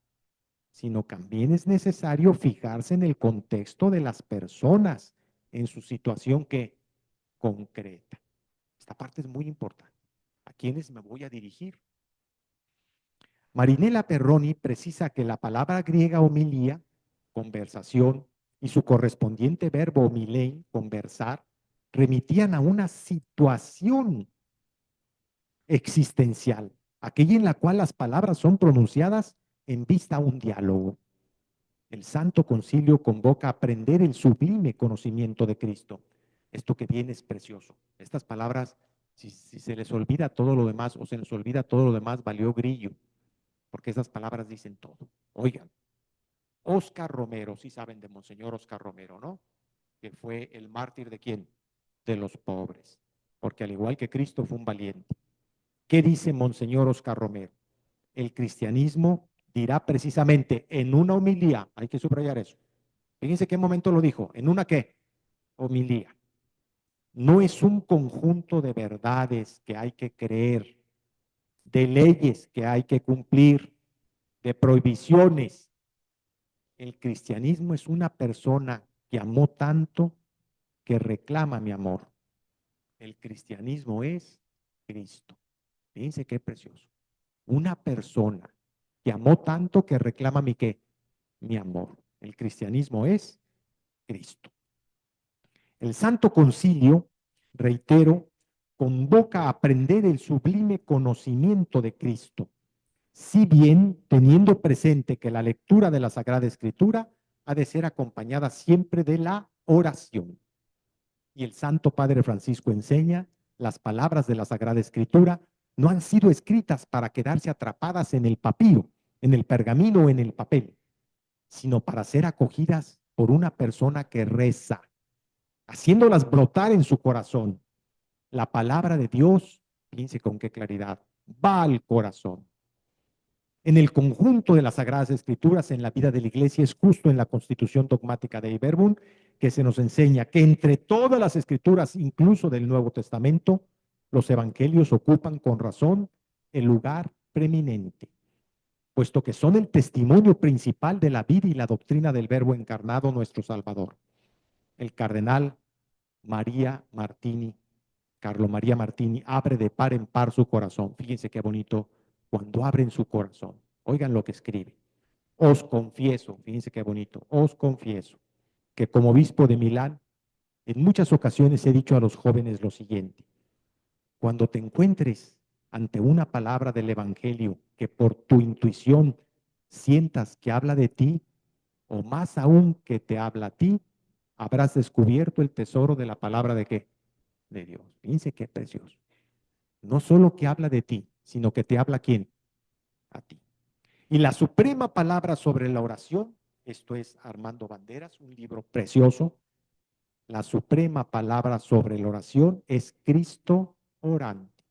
sino también es necesario fijarse en el contexto de las personas, en su situación que concreta. Esta parte es muy importante. ¿A quiénes me voy a dirigir? Marinella Perroni precisa que la palabra griega homilía, conversación, y su correspondiente verbo homilei, conversar, remitían a una situación existencial, aquella en la cual las palabras son pronunciadas en vista a un diálogo. El Santo Concilio convoca a aprender el sublime conocimiento de Cristo. Esto que viene es precioso. Estas palabras, si se les olvida todo lo demás o se les olvida todo lo demás, valió grillo, porque esas palabras dicen todo. Oigan, Óscar Romero, sí saben de Monseñor Óscar Romero, ¿no? Que fue el mártir de ¿quién? De los pobres, porque al igual que Cristo fue un valiente. ¿Qué dice Monseñor Óscar Romero? El cristianismo dirá precisamente en una homilía, hay que subrayar eso. Fíjense qué momento lo dijo, ¿en una qué? Homilía. No es un conjunto de verdades que hay que creer, de leyes que hay que cumplir, de prohibiciones. El cristianismo es una persona que amó tanto que reclama mi amor. El cristianismo es Cristo. Fíjense qué precioso. Una persona que amó tanto que reclama mi qué, mi amor. El cristianismo es Cristo. El Santo Concilio, reitero, convoca a aprender el sublime conocimiento de Cristo, si bien teniendo presente que la lectura de la Sagrada Escritura ha de ser acompañada siempre de la oración. Y el Santo Padre Francisco enseña, las palabras de la Sagrada Escritura no han sido escritas para quedarse atrapadas en el papiro, en el pergamino o en el papel, sino para ser acogidas por una persona que reza, haciéndolas brotar en su corazón. La palabra de Dios, fíjense con qué claridad, va al corazón. En el conjunto de las Sagradas Escrituras en la vida de la Iglesia es justo en la Constitución Dogmática de Iberbun que se nos enseña que entre todas las Escrituras, incluso del Nuevo Testamento, los Evangelios ocupan con razón el lugar preeminente, puesto que son el testimonio principal de la vida y la doctrina del Verbo encarnado, nuestro Salvador. El cardenal Carlo María Martini, abre de par en par su corazón. Fíjense qué bonito cuando abren su corazón. Oigan lo que escribe. Os confieso, fíjense qué bonito, os confieso que como obispo de Milán, en muchas ocasiones he dicho a los jóvenes lo siguiente. Cuando te encuentres ante una palabra del Evangelio que por tu intuición sientas que habla de ti, o más aún que te habla a ti, habrás descubierto el tesoro de la palabra de qué? De Dios. Fíjense qué precioso. No solo que habla de ti, sino que te habla ¿a quién? A ti. Y la suprema palabra sobre la oración, esto es Armando Banderas, un libro precioso. La suprema palabra sobre la oración es Cristo orante.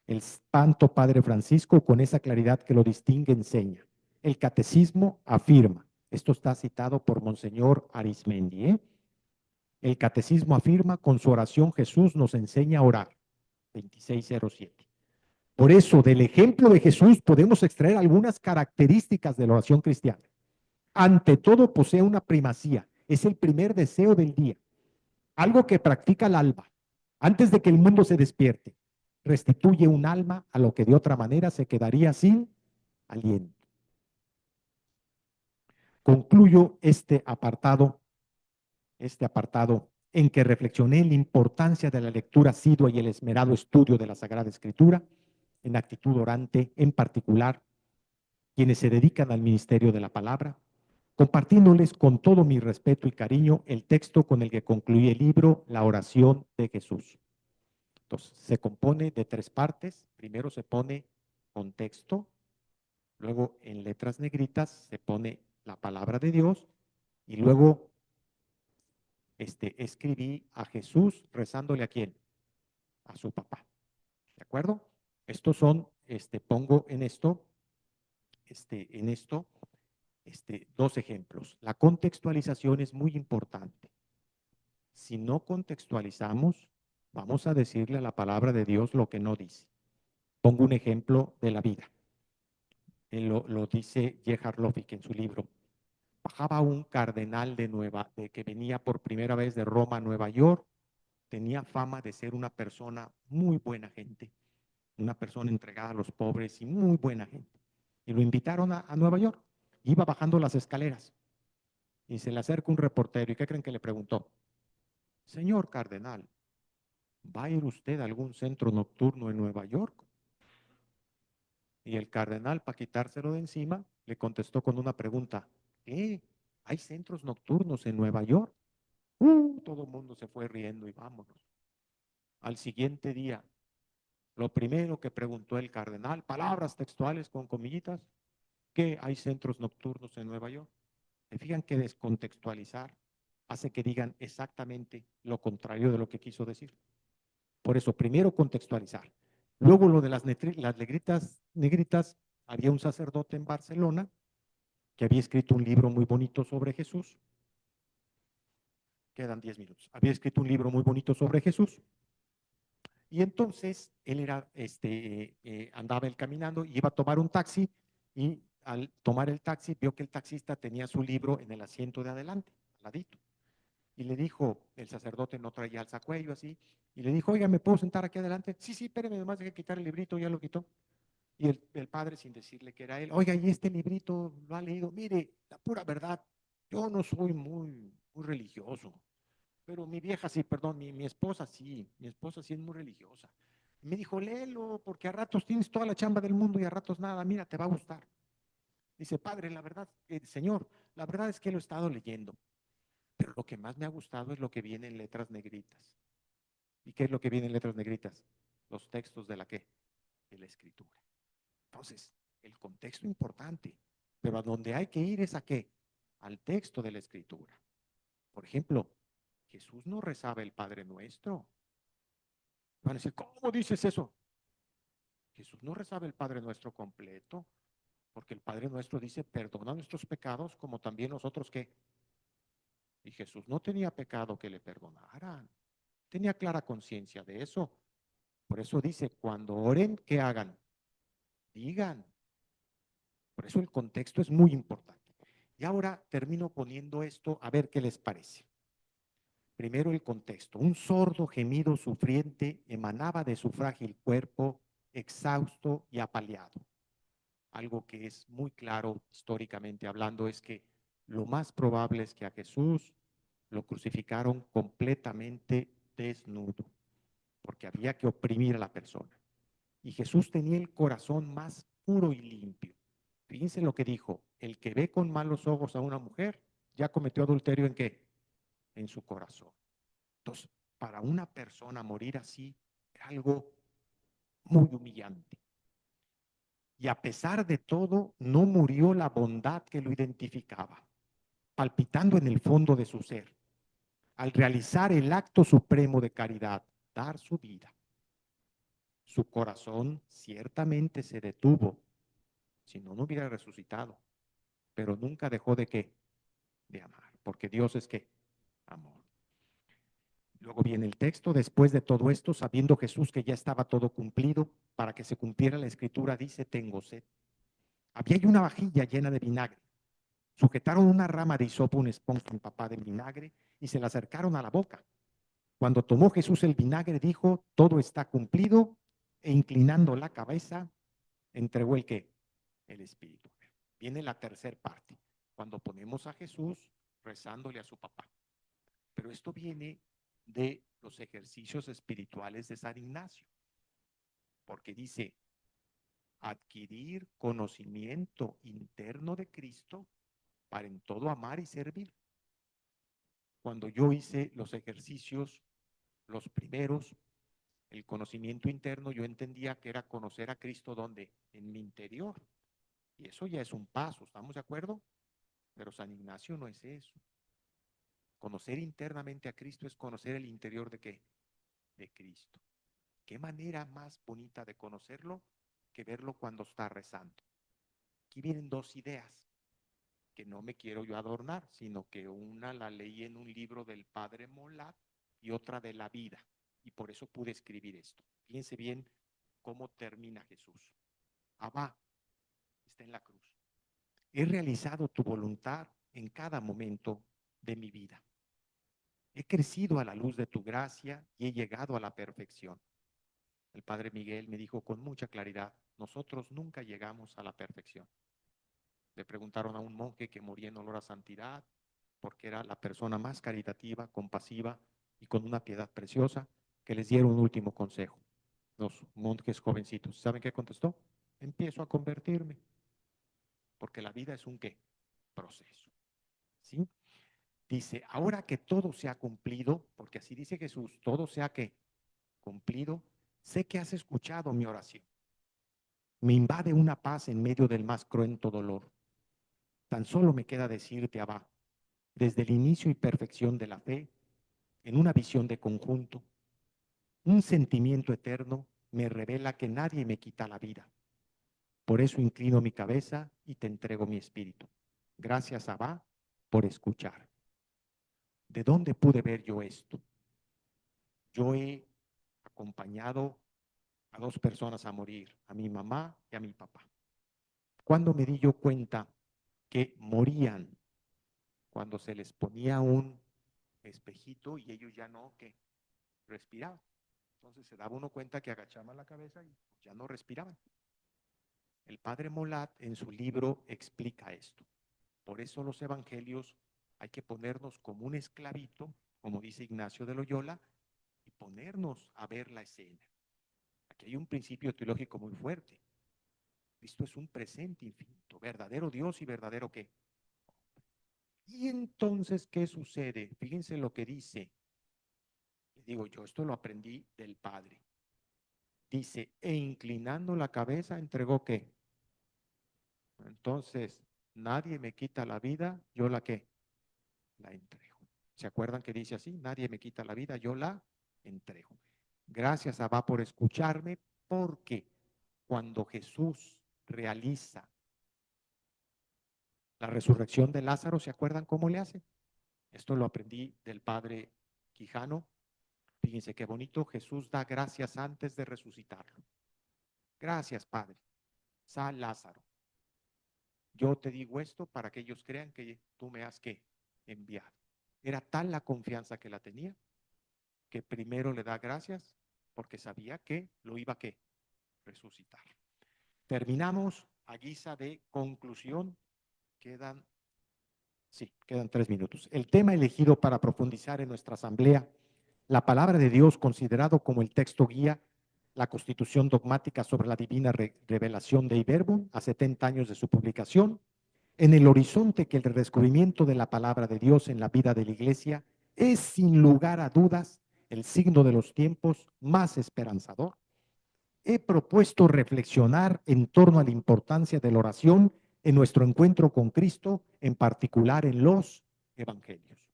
El Santo Padre Francisco, con esa claridad que lo distingue, enseña. El Catecismo afirma, esto está citado por Monseñor Arismendi, El Catecismo afirma, con su oración Jesús nos enseña a orar. 2607. Por eso, del ejemplo de Jesús podemos extraer algunas características de la oración cristiana. Ante todo, posee una primacía. Es el primer deseo del día. Algo que practica el alma. Antes de que el mundo se despierte, restituye un alma a lo que de otra manera se quedaría sin aliento. Concluyo este apartado en que reflexioné en la importancia de la lectura asidua y el esmerado estudio de la Sagrada Escritura, en actitud orante, en particular, quienes se dedican al ministerio de la palabra, compartiéndoles con todo mi respeto y cariño el texto con el que concluí el libro La oración de Jesús. Entonces, se compone de 3 partes. Primero se pone contexto, luego en letras negritas se pone la palabra de Dios y luego escribí a Jesús rezándole ¿a quién? A su papá. ¿De acuerdo? Estos son, pongo en esto, 2 ejemplos. La contextualización es muy importante. Si no contextualizamos, vamos a decirle a la palabra de Dios lo que no dice. Pongo un ejemplo de la vida. lo dice Gerhard Loffig en su libro. Bajaba un cardenal de que venía por primera vez de Roma a Nueva York. Tenía fama de ser una persona muy buena gente, una persona entregada a los pobres y muy buena gente. Y lo invitaron a Nueva York. Iba bajando las escaleras y se le acerca un reportero. ¿Y qué creen que le preguntó? Señor cardenal, ¿va a ir usted a algún centro nocturno en Nueva York? Y el cardenal, para quitárselo de encima, le contestó con una pregunta. ¿Qué? ¿Hay centros nocturnos en Nueva York? Todo el mundo se fue riendo y vámonos. Al siguiente día, lo primero que preguntó el cardenal, palabras textuales con comillitas, ¿qué hay centros nocturnos en Nueva York? ¿Se fijan que descontextualizar hace que digan exactamente lo contrario de lo que quiso decir? Por eso, primero contextualizar. Luego lo de las negritas, había un sacerdote en Barcelona que había escrito un libro muy bonito sobre Jesús. Quedan 10 minutos. Había escrito un libro muy bonito sobre Jesús. Y entonces él andaba él caminando y iba a tomar un taxi y al tomar el taxi vio que el taxista tenía su libro en el asiento de adelante, al ladito. Y le dijo, el sacerdote no traía alzacuello así, y le dijo, oiga, ¿me puedo sentar aquí adelante? Sí, espéreme, nomás deje quitar el librito, ya lo quitó. Y el padre, sin decirle que era él, oiga, ¿y este librito lo ha leído? Mire, la pura verdad, yo no soy muy religioso, pero mi vieja sí, perdón, mi esposa sí es muy religiosa. Me dijo, léelo, porque a ratos tienes toda la chamba del mundo y a ratos nada, mira, te va a gustar. Dice, padre, la verdad, señor, la verdad es que lo he estado leyendo, pero lo que más me ha gustado es lo que viene en letras negritas. ¿Y qué es lo que viene en letras negritas? Los textos de la ¿qué? De la escritura. Entonces, el contexto importante, pero a donde hay que ir es a ¿qué? Al texto de la escritura. Por ejemplo, Jesús no rezaba el Padre Nuestro. Van a decir, ¿cómo dices eso? Jesús no rezaba el Padre Nuestro completo, porque el Padre Nuestro dice, perdona nuestros pecados como también nosotros ¿qué? Y Jesús no tenía pecado que le perdonaran. Tenía clara conciencia de eso. Por eso dice, cuando oren, ¿qué hagan? Digan. Por eso el contexto es muy importante. Y ahora termino poniendo esto a ver qué les parece. Primero el contexto. Un sordo gemido sufriente emanaba de su frágil cuerpo, exhausto y apaleado. Algo que es muy claro históricamente hablando es que lo más probable es que a Jesús lo crucificaron completamente desnudo, porque había que oprimir a la persona. Y Jesús tenía el corazón más puro y limpio. Fíjense lo que dijo, el que ve con malos ojos a una mujer, ya cometió adulterio ¿en qué? En su corazón. Entonces, para una persona morir así es algo muy humillante. Y a pesar de todo, no murió la bondad que lo identificaba, palpitando en el fondo de su ser, al realizar el acto supremo de caridad, dar su vida. Su corazón ciertamente se detuvo, si no, no hubiera resucitado, pero nunca dejó de qué, de amar, porque Dios es qué, amor. Luego viene el texto, después de todo esto, sabiendo Jesús que ya estaba todo cumplido, para que se cumpliera la escritura, dice, tengo sed. Había ahí una vajilla llena de vinagre. Sujetaron una rama de hisopo, una esponja empapada en vinagre, y se la acercaron a la boca. Cuando tomó Jesús el vinagre, dijo, todo está cumplido, e inclinando la cabeza, entregó el qué, el Espíritu. Viene la tercera parte, cuando ponemos a Jesús rezándole a su papá. Pero esto viene de los ejercicios espirituales de San Ignacio, porque dice, adquirir conocimiento interno de Cristo para en todo amar y servir. Cuando yo hice los ejercicios, los primeros, el conocimiento interno, yo entendía que era conocer a Cristo ¿dónde? En mi interior. Y eso ya es un paso, ¿estamos de acuerdo? Pero San Ignacio no es eso. Conocer internamente a Cristo es conocer el interior de ¿qué? De Cristo. ¿Qué manera más bonita de conocerlo que verlo cuando está rezando? Aquí vienen dos ideas que no me quiero yo adornar, sino que una la leí en un libro del padre Molat y otra de la vida. Y por eso pude escribir esto. Fíjense bien cómo termina Jesús. Abba, está en la cruz. He realizado tu voluntad en cada momento de mi vida. He crecido a la luz de tu gracia y he llegado a la perfección. El Padre Miguel me dijo con mucha claridad, nosotros nunca llegamos a la perfección. Le preguntaron a un monje que moría en olor a santidad, porque era la persona más caritativa, compasiva y con una piedad preciosa, que les diera un último consejo. Los monjes jovencitos, ¿saben qué contestó? Empiezo a convertirme, porque la vida es un ¿qué? Proceso. ¿Sí? Dice, ahora que todo se ha cumplido, porque así dice Jesús, todo se ha ¿qué? Cumplido, sé que has escuchado mi oración. Me invade una paz en medio del más cruento dolor. Tan solo me queda decirte, Abba, desde el inicio y perfección de la fe, en una visión de conjunto, un sentimiento eterno me revela que nadie me quita la vida. Por eso inclino mi cabeza y te entrego mi espíritu. Gracias, Abba, por escuchar. ¿De dónde pude ver yo esto? Yo he acompañado a dos personas a morir, a mi mamá y a mi papá. ¿Cuándo me di yo cuenta que morían? Cuando se les ponía un espejito y ellos ya no, ¿qué? Respiraban. Entonces se daba uno cuenta que agachaban la cabeza y ya no respiraban. El padre Molat en su libro explica esto. Por eso los evangelios hay que ponernos como un esclavito, como dice Ignacio de Loyola, y ponernos a ver la escena. Aquí hay un principio teológico muy fuerte. Cristo es un presente infinito, verdadero Dios y verdadero ¿qué? Y entonces, ¿qué sucede? Fíjense lo que dice. Digo yo, esto lo aprendí del Padre. Dice, e inclinando la cabeza, entregó ¿qué? Entonces, nadie me quita la vida, yo la ¿qué? La entrego. ¿Se acuerdan que dice así? Nadie me quita la vida, yo la entrego. Gracias, Abba, por escucharme, porque cuando Jesús realiza la resurrección de Lázaro, ¿se acuerdan cómo le hace? Esto lo aprendí del Padre Quijano. Fíjense qué bonito, Jesús da gracias antes de resucitarlo. Gracias, Padre. San Lázaro. Yo te digo esto para que ellos crean que tú me has ¿qué? Enviado. Era tal la confianza que la tenía, que primero le da gracias porque sabía que lo iba a ¿qué? Resucitar. Terminamos a guisa de conclusión. Quedan 3 minutos. El tema elegido para profundizar en nuestra asamblea, la palabra de Dios considerado como el texto guía, la constitución dogmática sobre la divina revelación de Iberbum a 70 años de su publicación, en el horizonte que el redescubrimiento de la palabra de Dios en la vida de la Iglesia es sin lugar a dudas el signo de los tiempos más esperanzador. He propuesto reflexionar en torno a la importancia de la oración en nuestro encuentro con Cristo, en particular en los evangelios.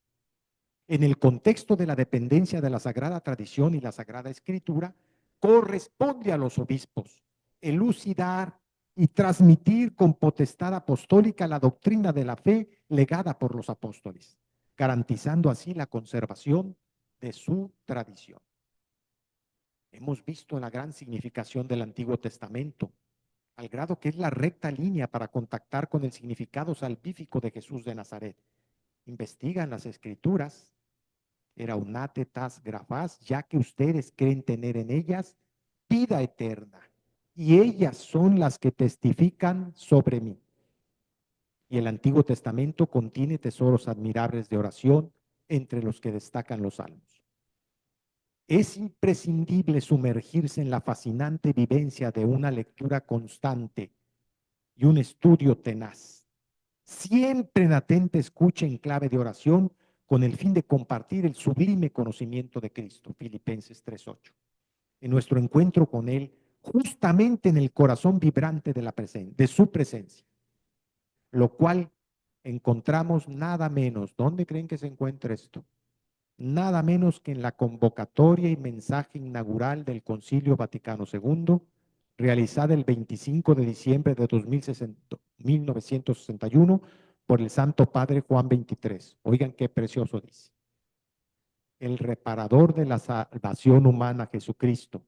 En el contexto de la dependencia de la Sagrada Tradición y la Sagrada Escritura, corresponde a los obispos elucidar y transmitir con potestad apostólica la doctrina de la fe legada por los apóstoles, garantizando así la conservación de su tradición. Hemos visto la gran significación del Antiguo Testamento, al grado que es la recta línea para contactar con el significado salvífico de Jesús de Nazaret. Investigan las Escrituras, eraunate tas grafas, ya que ustedes creen tener en ellas vida eterna, y ellas son las que testifican sobre mí. Y el Antiguo Testamento contiene tesoros admirables de oración, entre los que destacan los salmos. Es imprescindible sumergirse en la fascinante vivencia de una lectura constante y un estudio tenaz, siempre en atenta escucha en clave de oración, con el fin de compartir el sublime conocimiento de Cristo, Filipenses 3:8. En nuestro encuentro con Él, justamente en el corazón vibrante de su presencia, lo cual encontramos nada menos. ¿Dónde creen que se encuentra esto? Nada menos que en la convocatoria y mensaje inaugural del Concilio Vaticano II, realizada el 25 de diciembre de 1961 por el Santo Padre Juan XXIII. Oigan qué precioso dice. El reparador de la salvación humana, Jesucristo,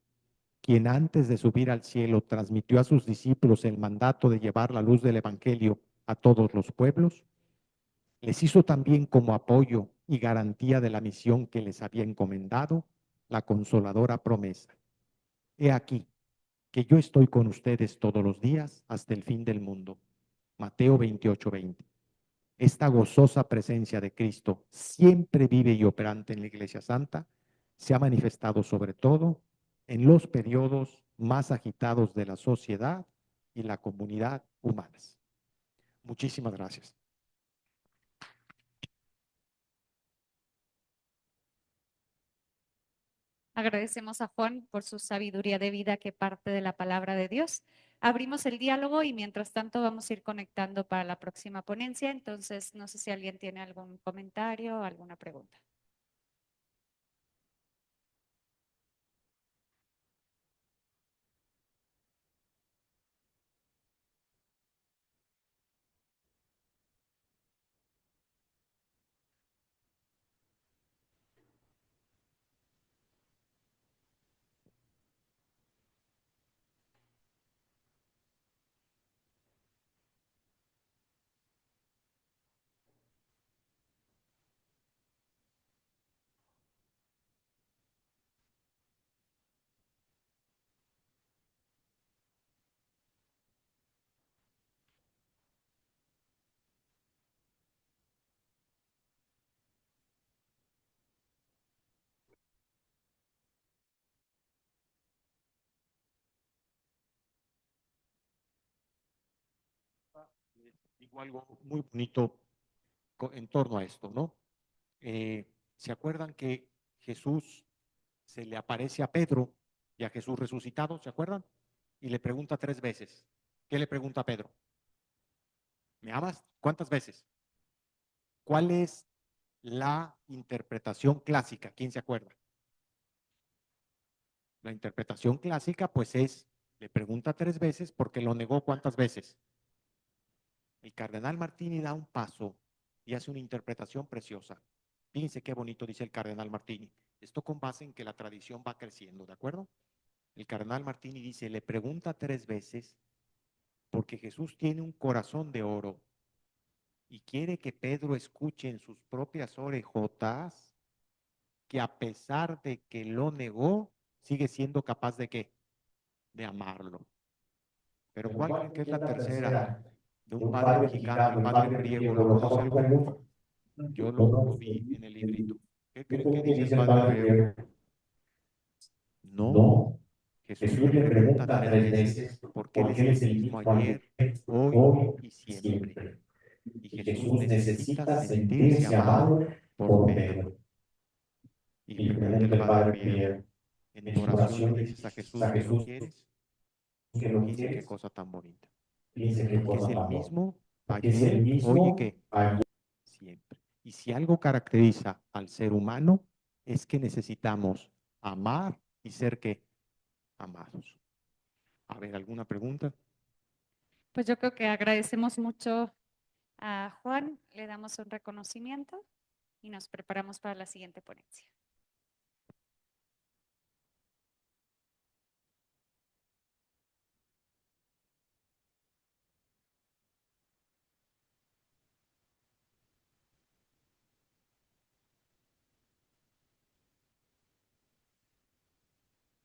quien antes de subir al cielo transmitió a sus discípulos el mandato de llevar la luz del Evangelio a todos los pueblos, les hizo también como apoyo y garantía de la misión que les había encomendado la consoladora promesa. He aquí que yo estoy con ustedes todos los días hasta el fin del mundo. Mateo 28:20. Esta gozosa presencia de Cristo, siempre vive y operante en la Iglesia Santa, se ha manifestado sobre todo en los periodos más agitados de la sociedad y la comunidad humanas. Muchísimas gracias. Agradecemos a Juan por su sabiduría de vida que parte de la palabra de Dios. Abrimos el diálogo y mientras tanto vamos a ir conectando para la próxima ponencia. Entonces, no sé si alguien tiene algún comentario o alguna pregunta. Digo algo muy bonito en torno a esto, ¿no? ¿Se acuerdan que Jesús se le aparece a Pedro y a Jesús resucitado? ¿Se acuerdan? Y le pregunta 3 veces. ¿Qué le pregunta a Pedro? ¿Me amas? ¿Cuántas veces? ¿Cuál es la interpretación clásica? ¿Quién se acuerda? La interpretación clásica, pues le pregunta 3 veces porque lo negó ¿cuántas veces? El cardenal Martini da un paso y hace una interpretación preciosa. Fíjense qué bonito dice el cardenal Martini. Esto con base en que la tradición va creciendo, ¿de acuerdo? El cardenal Martini dice, le pregunta 3 veces porque Jesús tiene un corazón de oro y quiere que Pedro escuche en sus propias orejotas que a pesar de que lo negó, sigue siendo capaz de ¿qué? De amarlo. Pero ¿cuál creen que es la tercera? De un padre mexicano, el padre Priego. ¿Lo conoce alguno? Yo lo vi en el librito. ¿Qué creen que dice el padre Priego? No, Jesús le pregunta 3 veces porque Él es el mismo ayer, hoy y siempre. Y Jesús necesita sentirse amado por Pedro. Y pregunta el padre Priego, en tu oración le dices a Jesús que lo quieres. Fíjense qué cosa tan bonita. Porque es el mismo ayer, hoy y qué, siempre. Y si algo caracteriza al ser humano es que necesitamos amar y ser ¿qué? Amados. A ver, ¿alguna pregunta? Pues yo creo que agradecemos mucho a Juan, le damos un reconocimiento y nos preparamos para la siguiente ponencia.